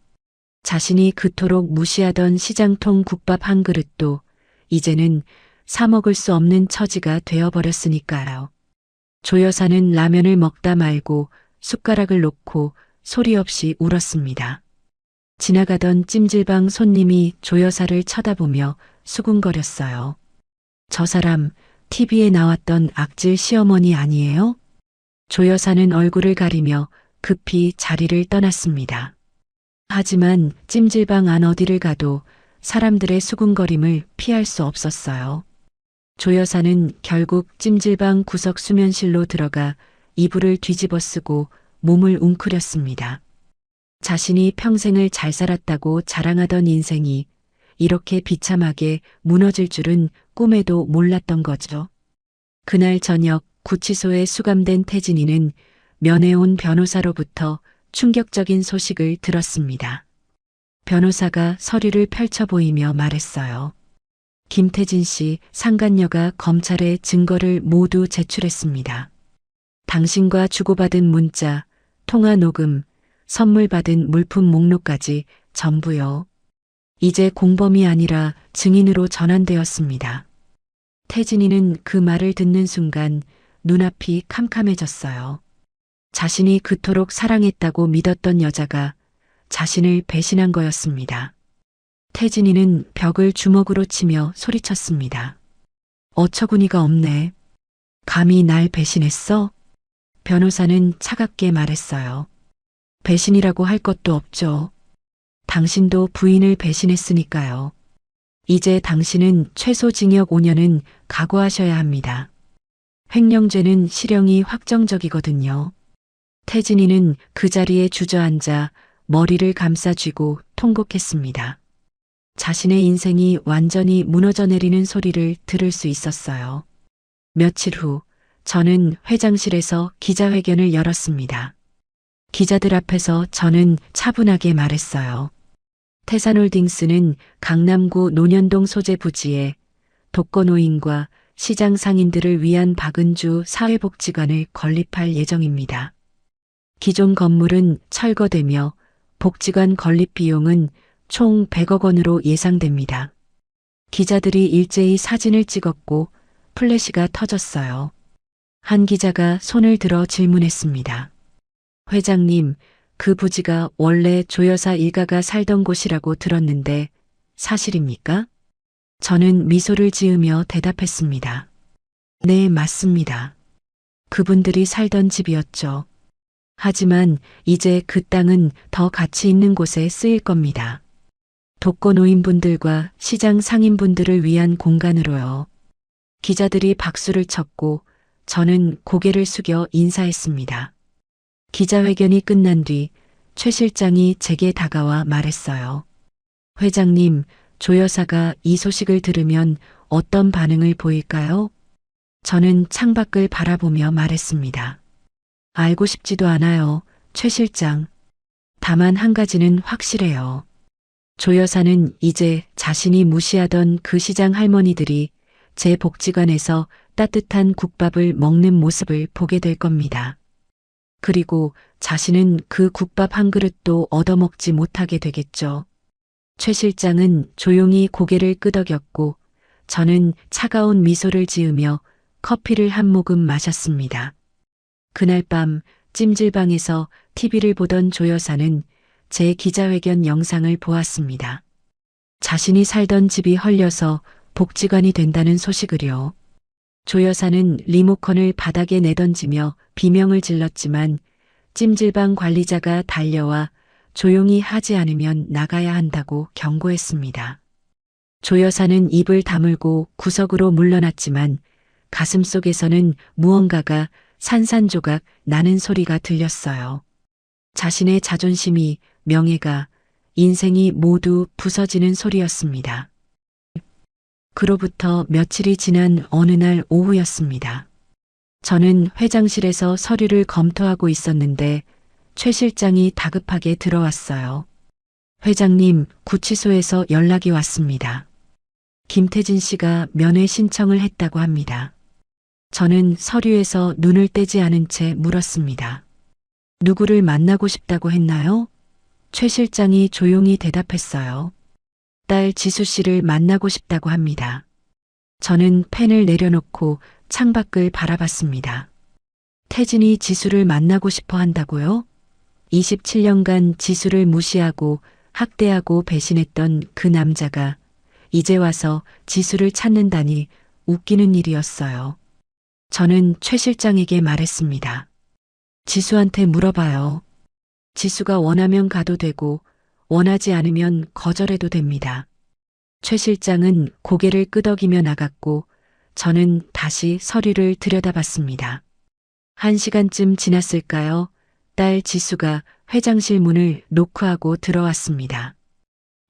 자신이 그토록 무시하던 시장통 국밥 한 그릇도 이제는 사 먹을 수 없는 처지가 되어버렸으니까요. 조 여사는 라면을 먹다 말고 숟가락을 놓고 소리 없이 울었습니다. 지나가던 찜질방 손님이 조 여사를 쳐다보며 수군거렸어요. 저 사람 TV에 나왔던 악질 시어머니 아니에요? 조 여사는 얼굴을 가리며 급히 자리를 떠났습니다. 하지만 찜질방 안 어디를 가도 사람들의 수군거림을 피할 수 없었어요. 조 여사는 결국 찜질방 구석 수면실로 들어가 이불을 뒤집어 쓰고 몸을 웅크렸습니다. 자신이 평생을 잘 살았다고 자랑하던 인생이 이렇게 비참하게 무너질 줄은 꿈에도 몰랐던 거죠. 그날 저녁 구치소에 수감된 태진이는 면회 온 변호사로부터 충격적인 소식을 들었습니다. 변호사가 서류를 펼쳐 보이며 말했어요. 김태진 씨 상간녀가 검찰에 증거를 모두 제출했습니다. 당신과 주고받은 문자, 통화 녹음, 선물 받은 물품 목록까지 전부요. 이제 공범이 아니라 증인으로 전환되었습니다. 태진이는 그 말을 듣는 순간 눈앞이 캄캄해졌어요. 자신이 그토록 사랑했다고 믿었던 여자가 자신을 배신한 거였습니다. 태진이는 벽을 주먹으로 치며 소리쳤습니다. 어처구니가 없네. 감히 날 배신했어? 변호사는 차갑게 말했어요. 배신이라고 할 것도 없죠. 당신도 부인을 배신했으니까요. 이제 당신은 최소 징역 5년은 각오하셔야 합니다. 횡령죄는 실형이 확정적이거든요. 태진이는 그 자리에 주저앉아 머리를 감싸쥐고 통곡했습니다. 자신의 인생이 완전히 무너져 내리는 소리를 들을 수 있었어요. 며칠 후 저는 회장실에서 기자회견을 열었습니다. 기자들 앞에서 저는 차분하게 말했어요. 태산홀딩스는 강남구 논현동 소재 부지에 독거노인과 시장 상인들을 위한 박은주 사회복지관을 건립할 예정입니다. 기존 건물은 철거되며 복지관 건립 비용은 총 100억 원으로 예상됩니다. 기자들이 일제히 사진을 찍었고 플래시가 터졌어요. 한 기자가 손을 들어 질문했습니다. 회장님, 그 부지가 원래 조 여사 일가가 살던 곳이라고 들었는데 사실입니까? 저는 미소를 지으며 대답했습니다. 네, 맞습니다. 그분들이 살던 집이었죠. 하지만 이제 그 땅은 더 가치 있는 곳에 쓰일 겁니다. 독거노인분들과 시장 상인분들을 위한 공간으로요. 기자들이 박수를 쳤고 저는 고개를 숙여 인사했습니다. 기자회견이 끝난 뒤 최 실장이 제게 다가와 말했어요. 회장님, 조 여사가 이 소식을 들으면 어떤 반응을 보일까요? 저는 창밖을 바라보며 말했습니다. 알고 싶지도 않아요, 최 실장. 다만 한 가지는 확실해요. 조 여사는 이제 자신이 무시하던 그 시장 할머니들이 제 복지관에서 따뜻한 국밥을 먹는 모습을 보게 될 겁니다. 그리고 자신은 그 국밥 한 그릇도 얻어먹지 못하게 되겠죠. 최 실장은 조용히 고개를 끄덕였고 저는 차가운 미소를 지으며 커피를 한 모금 마셨습니다. 그날 밤 찜질방에서 TV를 보던 조 여사는 제 기자회견 영상을 보았습니다. 자신이 살던 집이 헐려서 복지관이 된다는 소식을요. 조 여사는 리모컨을 바닥에 내던지며 비명을 질렀지만 찜질방 관리자가 달려와 조용히 하지 않으면 나가야 한다고 경고했습니다. 조 여사는 입을 다물고 구석으로 물러났지만 가슴속에서는 무언가가 산산조각 나는 소리가 들렸어요. 자신의 자존심이, 명예가, 인생이 모두 부서지는 소리였습니다. 그로부터 며칠이 지난 어느 날 오후였습니다. 저는 회장실에서 서류를 검토하고 있었는데 최 실장이 다급하게 들어왔어요. 회장님, 구치소에서 연락이 왔습니다. 김태진 씨가 면회 신청을 했다고 합니다. 저는 서류에서 눈을 떼지 않은 채 물었습니다. 누구를 만나고 싶다고 했나요? 최 실장이 조용히 대답했어요. 딸 지수 씨를 만나고 싶다고 합니다. 저는 펜을 내려놓고 창밖을 바라봤습니다. 태진이 지수를 만나고 싶어 한다고요? 27년간 지수를 무시하고 학대하고 배신했던 그 남자가 이제 와서 지수를 찾는다니 웃기는 일이었어요. 저는 최 실장에게 말했습니다. 지수한테 물어봐요. 지수가 원하면 가도 되고 원하지 않으면 거절해도 됩니다. 최 실장은 고개를 끄덕이며 나갔고 저는 다시 서류를 들여다봤습니다. 1시간쯤 지났을까요? 딸 지수가 회장실 문을 노크하고 들어왔습니다.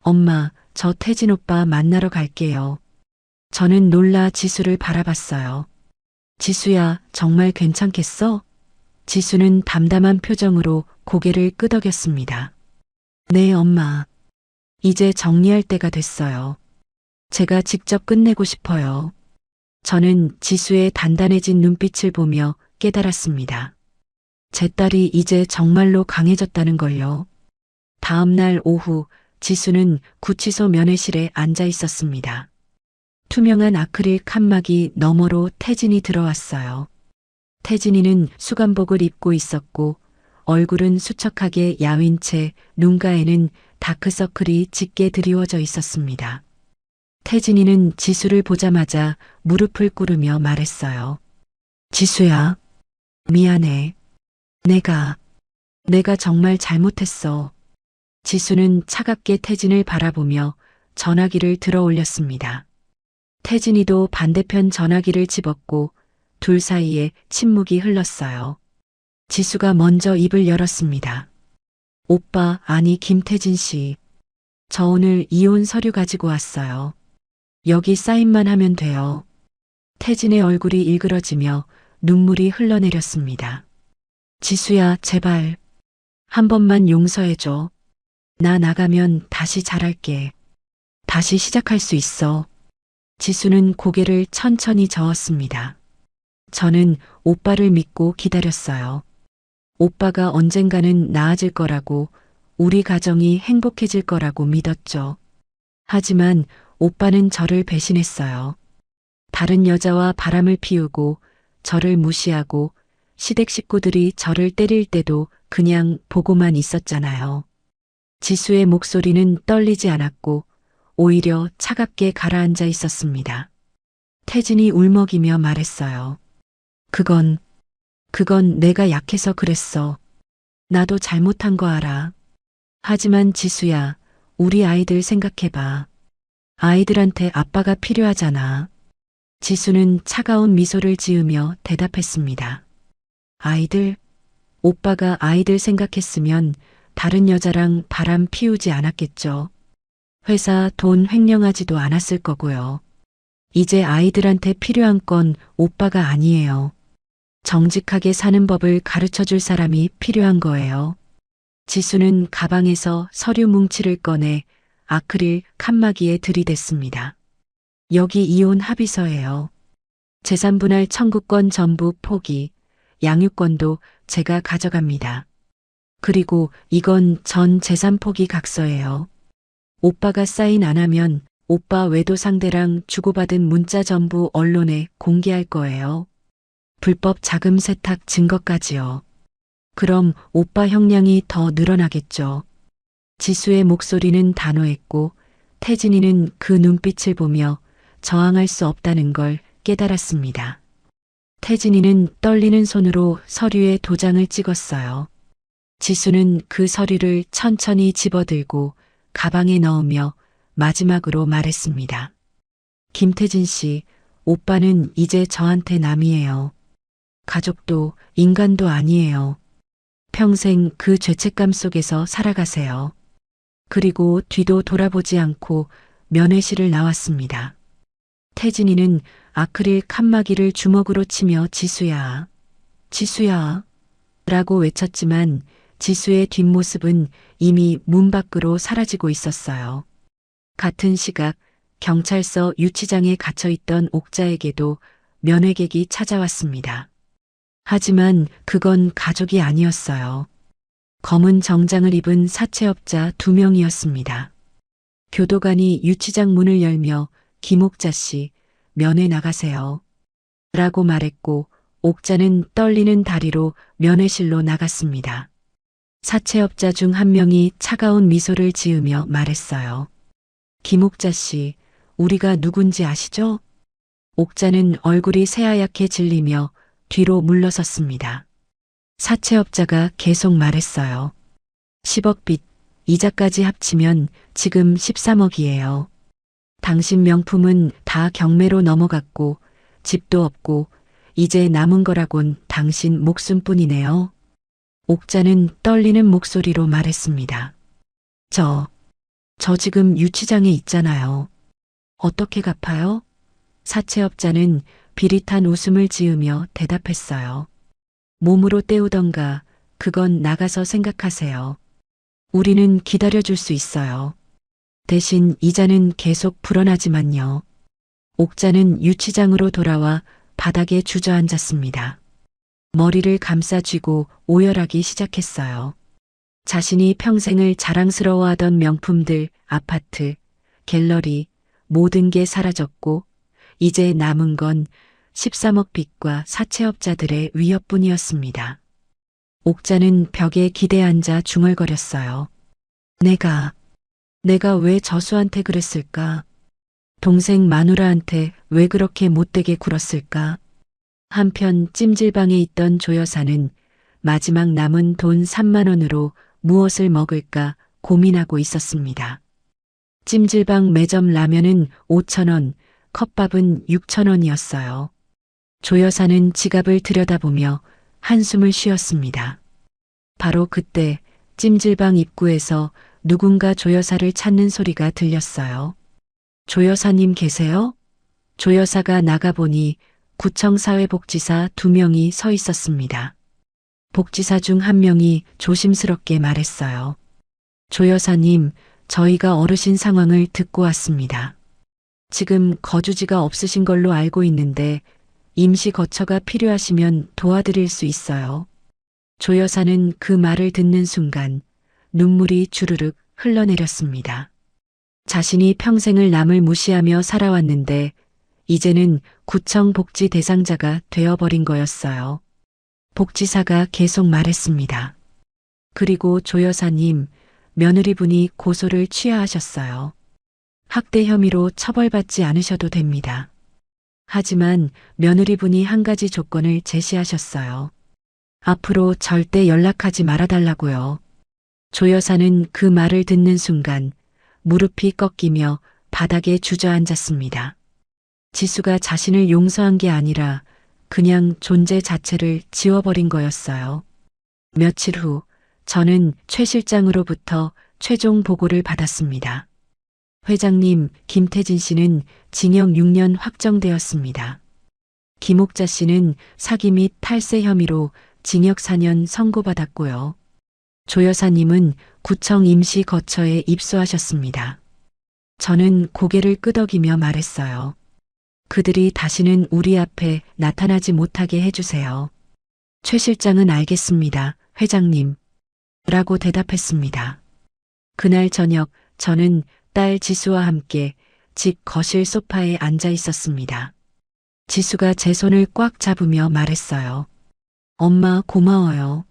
엄마, 저 태진 오빠 만나러 갈게요. 저는 놀라 지수를 바라봤어요. 지수야, 정말 괜찮겠어? 지수는 담담한 표정으로 고개를 끄덕였습니다. 네, 엄마. 이제 정리할 때가 됐어요. 제가 직접 끝내고 싶어요. 저는 지수의 단단해진 눈빛을 보며 깨달았습니다. 제 딸이 이제 정말로 강해졌다는 걸요. 다음 날 오후 지수는 구치소 면회실에 앉아 있었습니다. 투명한 아크릴 칸막이 너머로 태진이 들어왔어요. 태진이는 수감복을 입고 있었고 얼굴은 수척하게 야윈 채 눈가에는 다크서클이 짙게 드리워져 있었습니다. 태진이는 지수를 보자마자 무릎을 꿇으며 말했어요. 지수야, 미안해. 내가 정말 잘못했어. 지수는 차갑게 태진을 바라보며 전화기를 들어 올렸습니다. 태진이도 반대편 전화기를 집었고 둘 사이에 침묵이 흘렀어요. 지수가 먼저 입을 열었습니다. 오빠, 아니 김태진 씨. 저 오늘 이혼 서류 가지고 왔어요. 여기 사인만 하면 돼요. 태진의 얼굴이 일그러지며 눈물이 흘러내렸습니다. 지수야, 제발. 한 번만 용서해줘. 나 나가면 다시 잘할게. 다시 시작할 수 있어. 지수는 고개를 천천히 저었습니다. 저는 오빠를 믿고 기다렸어요. 오빠가 언젠가는 나아질 거라고, 우리 가정이 행복해질 거라고 믿었죠. 하지만 오빠는 저를 배신했어요. 다른 여자와 바람을 피우고 저를 무시하고 시댁 식구들이 저를 때릴 때도 그냥 보고만 있었잖아요. 지수의 목소리는 떨리지 않았고 오히려 차갑게 가라앉아 있었습니다. 태진이 울먹이며 말했어요. 그건 내가 약해서 그랬어. 나도 잘못한 거 알아. 하지만 지수야, 우리 아이들 생각해봐. 아이들한테 아빠가 필요하잖아. 지수는 차가운 미소를 지으며 대답했습니다. 아이들? 오빠가 아이들 생각했으면 다른 여자랑 바람 피우지 않았겠죠. 회사 돈 횡령하지도 않았을 거고요. 이제 아이들한테 필요한 건 오빠가 아니에요. 정직하게 사는 법을 가르쳐 줄 사람이 필요한 거예요. 지수는 가방에서 서류 뭉치를 꺼내 아크릴 칸막이에 들이댔습니다. 여기 이혼 합의서예요. 재산분할 청구권 전부 포기, 양육권도 제가 가져갑니다. 그리고 이건 전 재산 포기 각서예요. 오빠가 사인 안 하면 오빠 외도 상대랑 주고받은 문자 전부 언론에 공개할 거예요. 불법 자금 세탁 증거까지요. 그럼 오빠 형량이 더 늘어나겠죠. 지수의 목소리는 단호했고 태진이는 그 눈빛을 보며 저항할 수 없다는 걸 깨달았습니다. 태진이는 떨리는 손으로 서류에 도장을 찍었어요. 지수는 그 서류를 천천히 집어들고 가방에 넣으며 마지막으로 말했습니다. 김태진 씨, 오빠는 이제 저한테 남이에요. 가족도 인간도 아니에요. 평생 그 죄책감 속에서 살아가세요. 그리고 뒤도 돌아보지 않고 면회실을 나왔습니다. 태진이는 아크릴 칸막이를 주먹으로 치며 지수야, 지수야, 라고 외쳤지만 지수의 뒷모습은 이미 문 밖으로 사라지고 있었어요. 같은 시각 경찰서 유치장에 갇혀있던 옥자에게도 면회객이 찾아왔습니다. 하지만 그건 가족이 아니었어요. 검은 정장을 입은 사채업자 2명이었습니다. 교도관이 유치장 문을 열며 김옥자 씨, 면회 나가세요. 라고 말했고 옥자는 떨리는 다리로 면회실로 나갔습니다. 사채업자 중 한 명이 차가운 미소를 지으며 말했어요. 김옥자 씨, 우리가 누군지 아시죠? 옥자는 얼굴이 새하얗게 질리며 뒤로 물러섰습니다. 사채업자가 계속 말했어요. 10억 빚, 이자까지 합치면 지금 13억이에요. 당신 명품은 다 경매로 넘어갔고 집도 없고 이제 남은 거라곤 당신 목숨뿐이네요. 옥자는 떨리는 목소리로 말했습니다. 저 지금 유치장에 있잖아요. 어떻게 갚아요? 사채업자는 비릿한 웃음을 지으며 대답했어요. 몸으로 때우던가 그건 나가서 생각하세요. 우리는 기다려줄 수 있어요. 대신 이자는 계속 불어나지만요. 옥자는 유치장으로 돌아와 바닥에 주저앉았습니다. 머리를 감싸 쥐고 오열하기 시작했어요. 자신이 평생을 자랑스러워하던 명품들, 아파트, 갤러리, 모든 게 사라졌고 이제 남은 건 13억 빚과 사채업자들의 위협뿐이었습니다. 옥자는 벽에 기대앉아 중얼거렸어요. 내가 왜 저수한테 그랬을까? 동생 마누라한테 왜 그렇게 못되게 굴었을까? 한편 찜질방에 있던 조 여사는 마지막 남은 돈 3만 원으로 무엇을 먹을까 고민하고 있었습니다. 찜질방 매점 라면은 5천 원, 컵밥은 6천 원이었어요. 조 여사는 지갑을 들여다보며 한숨을 쉬었습니다. 바로 그때 찜질방 입구에서 누군가 조 여사를 찾는 소리가 들렸어요. 조 여사님 계세요? 조 여사가 나가보니 구청 사회복지사 2명이 서 있었습니다. 복지사 중 한 명이 조심스럽게 말했어요. 조 여사님, 저희가 어르신 상황을 듣고 왔습니다. 지금 거주지가 없으신 걸로 알고 있는데 임시 거처가 필요하시면 도와드릴 수 있어요. 조 여사는 그 말을 듣는 순간 눈물이 주르륵 흘러내렸습니다. 자신이 평생을 남을 무시하며 살아왔는데 이제는 구청 복지 대상자가 되어버린 거였어요. 복지사가 계속 말했습니다. 그리고 조 여사님, 며느리분이 고소를 취하하셨어요. 학대 혐의로 처벌받지 않으셔도 됩니다. 하지만 며느리분이 한 가지 조건을 제시하셨어요. 앞으로 절대 연락하지 말아달라고요. 조 여사는 그 말을 듣는 순간 무릎이 꺾이며 바닥에 주저앉았습니다. 지수가 자신을 용서한 게 아니라 그냥 존재 자체를 지워버린 거였어요. 며칠 후 저는 최 실장으로부터 최종 보고를 받았습니다. 회장님, 김태진 씨는 징역 6년 확정되었습니다. 김옥자 씨는 사기 및 탈세 혐의로 징역 4년 선고받았고요. 조 여사님은 구청 임시 거처에 입소하셨습니다. 저는 고개를 끄덕이며 말했어요. 그들이 다시는 우리 앞에 나타나지 못하게 해주세요. 최 실장은 알겠습니다, 회장님. 라고 대답했습니다. 그날 저녁 저는 딸 지수와 함께 집 거실 소파에 앉아 있었습니다. 지수가 제 손을 꽉 잡으며 말했어요. 엄마 고마워요.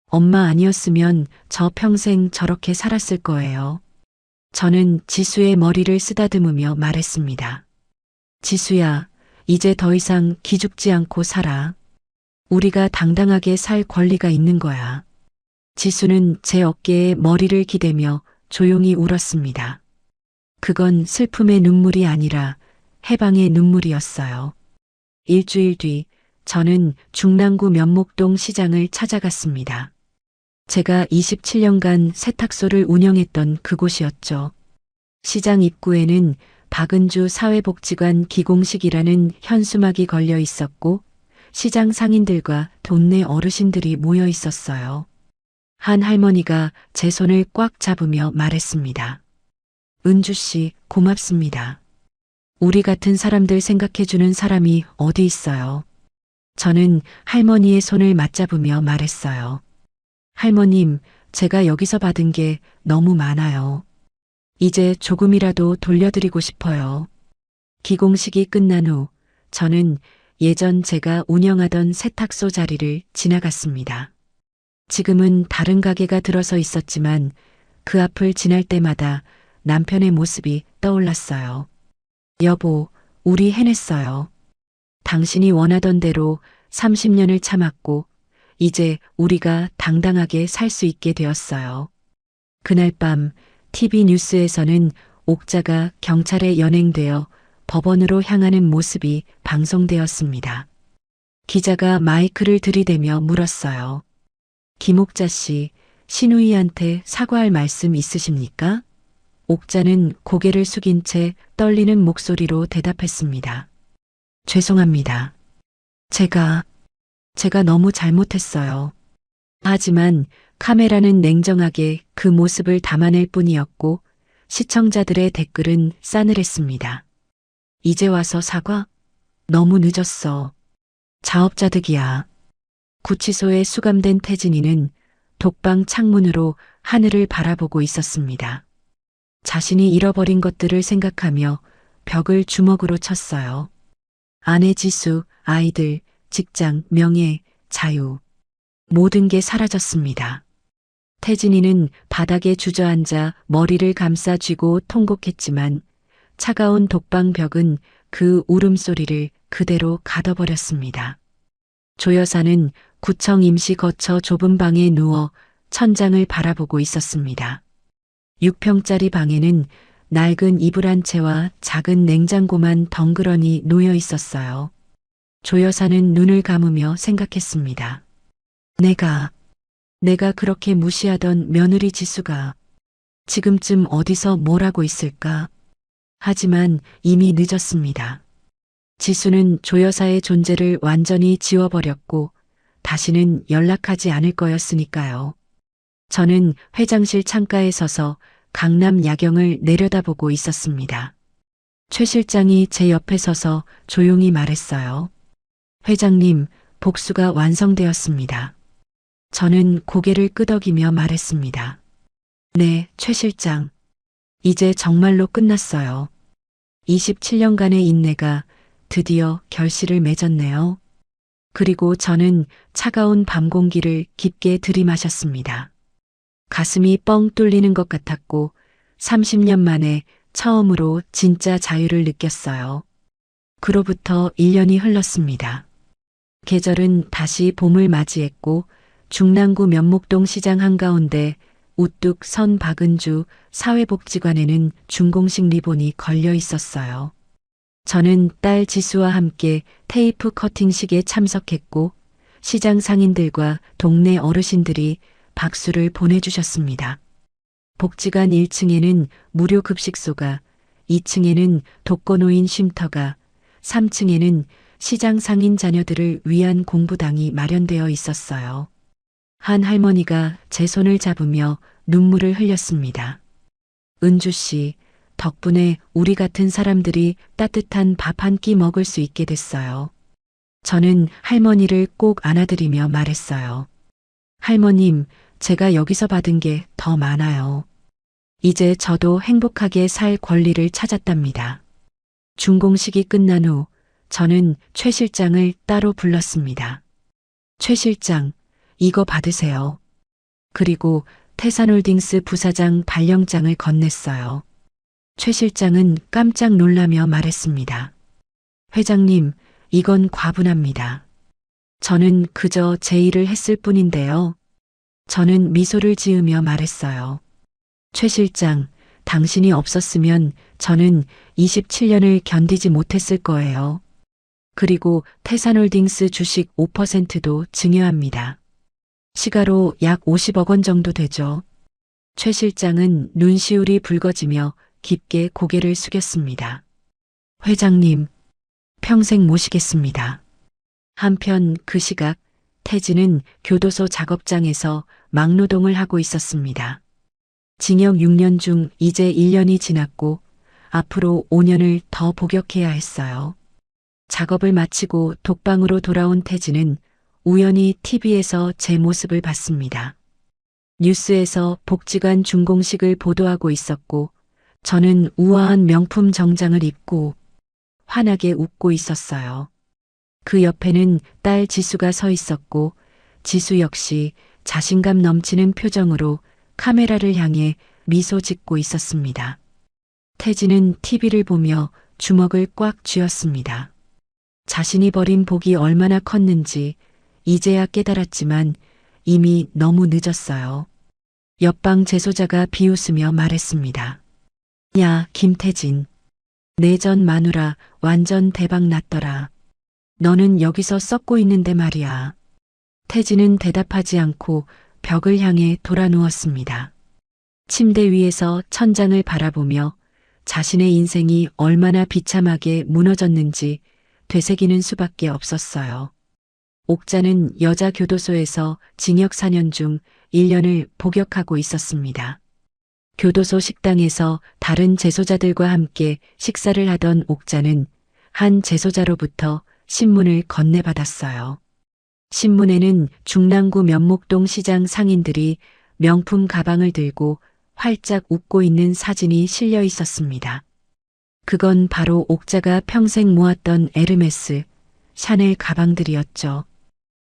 엄마 아니었으면 저 평생 저렇게 살았을 거예요. 저는 지수의 머리를 쓰다듬으며 말했습니다. 지수야, 이제 더 이상 기죽지 않고 살아. 우리가 당당하게 살 권리가 있는 거야. 지수는 제 어깨에 머리를 기대며 조용히 울었습니다. 그건 슬픔의 눈물이 아니라 해방의 눈물이었어요. 일주일 뒤 저는 중랑구 면목동 시장을 찾아갔습니다. 제가 27년간 세탁소를 운영했던 그곳이었죠. 시장 입구에는 박은주 사회복지관 기공식이라는 현수막이 걸려 있었고 시장 상인들과 동네 어르신들이 모여 있었어요. 한 할머니가 제 손을 꽉 잡으며 말했습니다. 은주 씨, 고맙습니다. 우리 같은 사람들 생각해주는 사람이 어디 있어요. 저는 할머니의 손을 맞잡으며 말했어요. 할머님, 제가 여기서 받은 게 너무 많아요. 이제 조금이라도 돌려드리고 싶어요. 기공식이 끝난 후 저는 예전 제가 운영하던 세탁소 자리를 지나갔습니다. 지금은 다른 가게가 들어서 있었지만 그 앞을 지날 때마다 남편의 모습이 떠올랐어요. 여보, 우리 해냈어요. 당신이 원하던 대로 30년을 참았고 이제 우리가 당당하게 살 수 있게 되었어요. 그날 밤 TV 뉴스에서는 옥자가 경찰에 연행되어 법원으로 향하는 모습이 방송되었습니다. 기자가 마이크를 들이대며 물었어요. 김옥자 씨, 신우이한테 사과할 말씀 있으십니까? 옥자는 고개를 숙인 채 떨리는 목소리로 대답했습니다. 죄송합니다. 제가 너무 잘못했어요. 하지만 카메라는 냉정하게 그 모습을 담아낼 뿐이었고 시청자들의 댓글은 싸늘했습니다. 이제 와서 사과? 너무 늦었어. 자업자득이야. 구치소에 수감된 태진이는 독방 창문으로 하늘을 바라보고 있었습니다. 자신이 잃어버린 것들을 생각하며 벽을 주먹으로 쳤어요. 아내 지수, 아이들, 직장, 명예, 자유. 모든 게 사라졌습니다. 태진이는 바닥에 주저앉아 머리를 감싸 쥐고 통곡했지만 차가운 독방 벽은 그 울음소리를 그대로 가둬버렸습니다. 조 여사는 구청 임시 거처 좁은 방에 누워 천장을 바라보고 있었습니다. 6평짜리 방에는 낡은 이불 한 채와 작은 냉장고만 덩그러니 놓여 있었어요. 조 여사는 눈을 감으며 생각했습니다. 내가 그렇게 무시하던 며느리 지수가 지금쯤 어디서 뭘 하고 있을까? 하지만 이미 늦었습니다. 지수는 조 여사의 존재를 완전히 지워버렸고 다시는 연락하지 않을 거였으니까요. 저는 회장실 창가에 서서 강남 야경을 내려다보고 있었습니다. 최 실장이 제 옆에 서서 조용히 말했어요. 회장님, 복수가 완성되었습니다. 저는 고개를 끄덕이며 말했습니다. 네, 최 실장. 이제 정말로 끝났어요. 27년간의 인내가 드디어 결실을 맺었네요. 그리고 저는 차가운 밤 공기를 깊게 들이마셨습니다. 가슴이 뻥 뚫리는 것 같았고 30년 만에 처음으로 진짜 자유를 느꼈어요. 그로부터 1년이 흘렀습니다. 계절은 다시 봄을 맞이했고 중랑구 면목동 시장 한가운데 우뚝 선 박은주 사회복지관에는 준공식 리본이 걸려 있었어요. 저는 딸 지수와 함께 테이프 커팅식에 참석했고 시장 상인들과 동네 어르신들이 박수를 보내주셨습니다. 복지관 1층에는 무료 급식소가, 2층에는 독거노인 쉼터가, 3층에는 시장 상인 자녀들을 위한 공부당이 마련되어 있었어요. 한 할머니가 제 손을 잡으며 눈물을 흘렸습니다. 은주 씨, 덕분에 우리 같은 사람들이 따뜻한 밥 한 끼 먹을 수 있게 됐어요. 저는 할머니를 꼭 안아드리며 말했어요. 할머님, 제가 여기서 받은 게 더 많아요. 이제 저도 행복하게 살 권리를 찾았답니다. 준공식이 끝난 후 저는 최 실장을 따로 불렀습니다. 최 실장, 이거 받으세요. 그리고 태산홀딩스 부사장 발령장을 건넸어요. 최 실장은 깜짝 놀라며 말했습니다. 회장님, 이건 과분합니다. 저는 그저 제 일을 했을 뿐인데요. 저는 미소를 지으며 말했어요. 최 실장, 당신이 없었으면 저는 27년을 견디지 못했을 거예요. 그리고 태산홀딩스 주식 5%도 증여합니다. 시가로 약 50억 원 정도 되죠. 최 실장은 눈시울이 붉어지며 깊게 고개를 숙였습니다. 회장님, 평생 모시겠습니다. 한편 그 시각 태진은 교도소 작업장에서 막노동을 하고 있었습니다. 징역 6년 중 이제 1년이 지났고 앞으로 5년을 더 복역해야 했어요. 작업을 마치고 독방으로 돌아온 태진은 우연히 TV에서 제 모습을 봤습니다. 뉴스에서 복지관 준공식을 보도하고 있었고 저는 우아한 명품 정장을 입고 환하게 웃고 있었어요. 그 옆에는 딸 지수가 서 있었고 지수 역시 자신감 넘치는 표정으로 카메라를 향해 미소 짓고 있었습니다. 태진은 TV를 보며 주먹을 꽉 쥐었습니다. 자신이 버린 복이 얼마나 컸는지 이제야 깨달았지만 이미 너무 늦었어요. 옆방 재소자가 비웃으며 말했습니다. 야, 김태진. 내전 마누라 완전 대박 났더라. 너는 여기서 썩고 있는데 말이야. 태진은 대답하지 않고 벽을 향해 돌아 누웠습니다. 침대 위에서 천장을 바라보며 자신의 인생이 얼마나 비참하게 무너졌는지 되새기는 수밖에 없었어요. 옥자는 여자 교도소에서 징역 4년 중 1년을 복역하고 있었습니다. 교도소 식당에서 다른 재소자들과 함께 식사를 하던 옥자는 한 재소자로부터 신문을 건네받았어요. 신문에는 중랑구 면목동 시장 상인들이 명품 가방을 들고 활짝 웃고 있는 사진이 실려 있었습니다. 그건 바로 옥자가 평생 모았던 에르메스, 샤넬 가방들이었죠.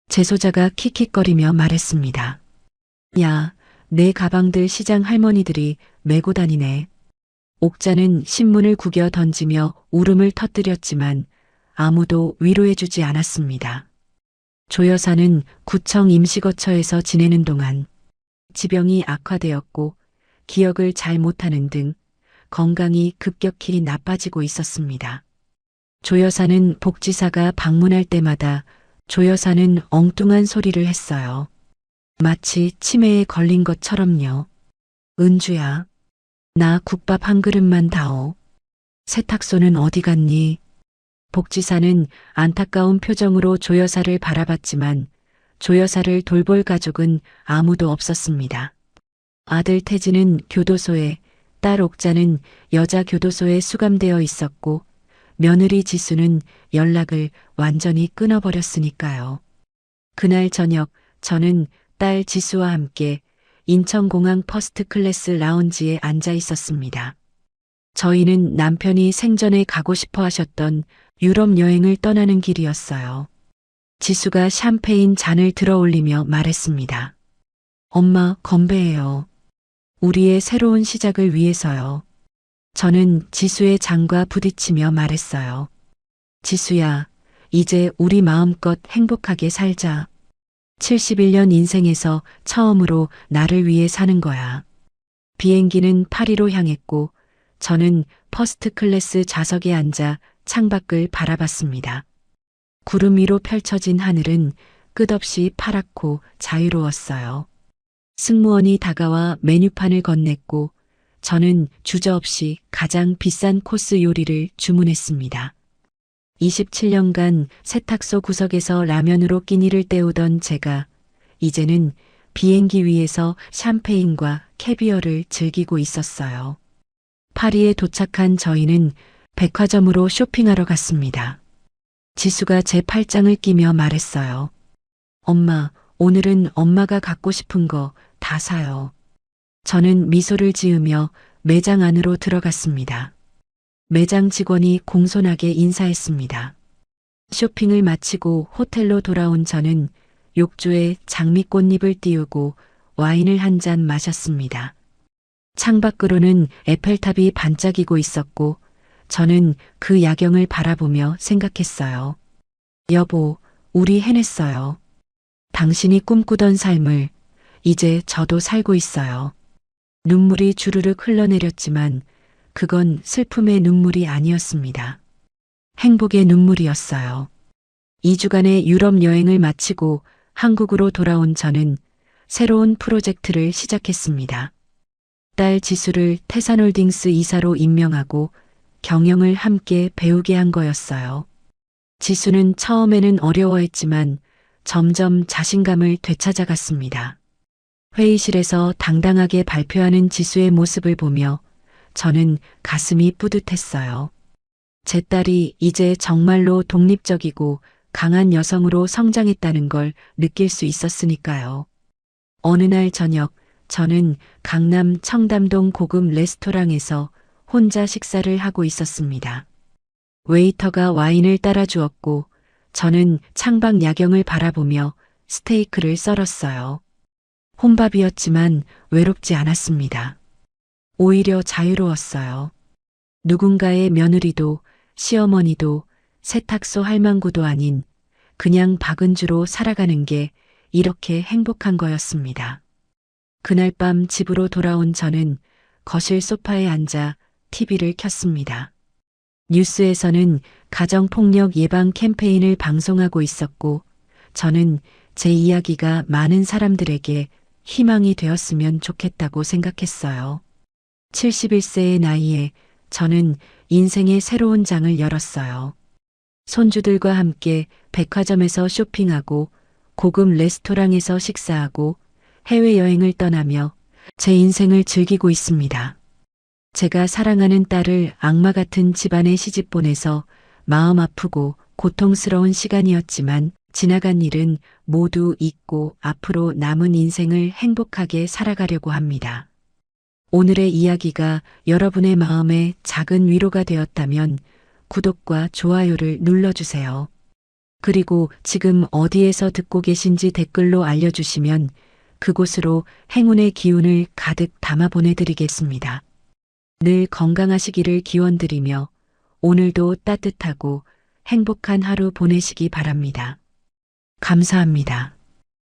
재소자가 킥킥거리며 말했습니다. 야, 내 가방들 시장 할머니들이 메고 다니네. 옥자는 신문을 구겨 던지며 울음을 터뜨렸지만 아무도 위로해주지 않았습니다. 조 여사는 구청 임시거처에서 지내는 동안 지병이 악화되었고 기억을 잘 못하는 등 건강이 급격히 나빠지고 있었습니다. 조 여사는 복지사가 방문할 때마다 조 여사는 엉뚱한 소리를 했어요. 마치 치매에 걸린 것처럼요. 은주야, 나 국밥 한 그릇만 다오. 세탁소는 어디 갔니? 복지사는 안타까운 표정으로 조 여사를 바라봤지만 조 여사를 돌볼 가족은 아무도 없었습니다. 아들 태진은 교도소에, 딸 옥자는 여자 교도소에 수감되어 있었고 며느리 지수는 연락을 완전히 끊어버렸으니까요. 그날 저녁 저는 딸 지수와 함께 인천공항 퍼스트클래스 라운지에 앉아 있었습니다. 저희는 남편이 생전에 가고 싶어 하셨던 유럽 여행을 떠나는 길이었어요. 지수가 샴페인 잔을 들어 올리며 말했습니다. 엄마, 건배해요. 우리의 새로운 시작을 위해서요. 저는 지수의 잔과 부딪히며 말했어요. 지수야, 이제 우리 마음껏 행복하게 살자. 71년 인생에서 처음으로 나를 위해 사는 거야. 비행기는 파리로 향했고 저는 퍼스트 클래스 좌석에 앉아 창밖을 바라봤습니다. 구름 위로 펼쳐진 하늘은 끝없이 파랗고 자유로웠어요. 승무원이 다가와 메뉴판을 건넸고 저는 주저없이 가장 비싼 코스 요리를 주문했습니다. 27년간 세탁소 구석에서 라면으로 끼니를 때우던 제가 이제는 비행기 위에서 샴페인과 캐비어를 즐기고 있었어요. 파리에 도착한 저희는 백화점으로 쇼핑하러 갔습니다. 지수가 제 팔짱을 끼며 말했어요. 엄마, 오늘은 엄마가 갖고 싶은 거 다 사요. 저는 미소를 지으며 매장 안으로 들어갔습니다. 매장 직원이 공손하게 인사했습니다. 쇼핑을 마치고 호텔로 돌아온 저는 욕조에 장미꽃잎을 띄우고 와인을 한 잔 마셨습니다. 창밖으로는 에펠탑이 반짝이고 있었고 저는 그 야경을 바라보며 생각했어요. 여보, 우리 해냈어요. 당신이 꿈꾸던 삶을 이제 저도 살고 있어요. 눈물이 주르륵 흘러내렸지만 그건 슬픔의 눈물이 아니었습니다. 행복의 눈물이었어요. 2주간의 유럽 여행을 마치고 한국으로 돌아온 저는 새로운 프로젝트를 시작했습니다. 딸 지수를 태산홀딩스 이사로 임명하고 경영을 함께 배우게 한 거였어요. 지수는 처음에는 어려워했지만 점점 자신감을 되찾아갔습니다. 회의실에서 당당하게 발표하는 지수의 모습을 보며 저는 가슴이 뿌듯했어요. 제 딸이 이제 정말로 독립적이고 강한 여성으로 성장했다는 걸 느낄 수 있었으니까요. 어느 날 저녁, 저는 강남 청담동 고급 레스토랑에서 혼자 식사를 하고 있었습니다. 웨이터가 와인을 따라 주었고 저는 창밖 야경을 바라보며 스테이크를 썰었어요. 혼밥이었지만 외롭지 않았습니다. 오히려 자유로웠어요. 누군가의 며느리도 시어머니도 세탁소 할망구도 아닌 그냥 박은주로 살아가는 게 이렇게 행복한 거였습니다. 그날 밤 집으로 돌아온 저는 거실 소파에 앉아 TV를 켰습니다. 뉴스에서는 가정폭력 예방 캠페인을 방송하고 있었고 저는 제 이야기가 많은 사람들에게 희망이 되었으면 좋겠다고 생각했어요. 71세의 나이에 저는 인생의 새로운 장을 열었어요. 손주들과 함께 백화점에서 쇼핑하고 고급 레스토랑에서 식사하고 해외여행을 떠나며 제 인생을 즐기고 있습니다. 제가 사랑하는 딸을 악마 같은 집안에 시집 보내서 마음 아프고 고통스러운 시간이었지만 지나간 일은 모두 잊고 앞으로 남은 인생을 행복하게 살아가려고 합니다. 오늘의 이야기가 여러분의 마음에 작은 위로가 되었다면 구독과 좋아요를 눌러주세요. 그리고 지금 어디에서 듣고 계신지 댓글로 알려주시면 그곳으로 행운의 기운을 가득 담아 보내드리겠습니다. 늘 건강하시기를 기원드리며 오늘도 따뜻하고 행복한 하루 보내시기 바랍니다. 감사합니다.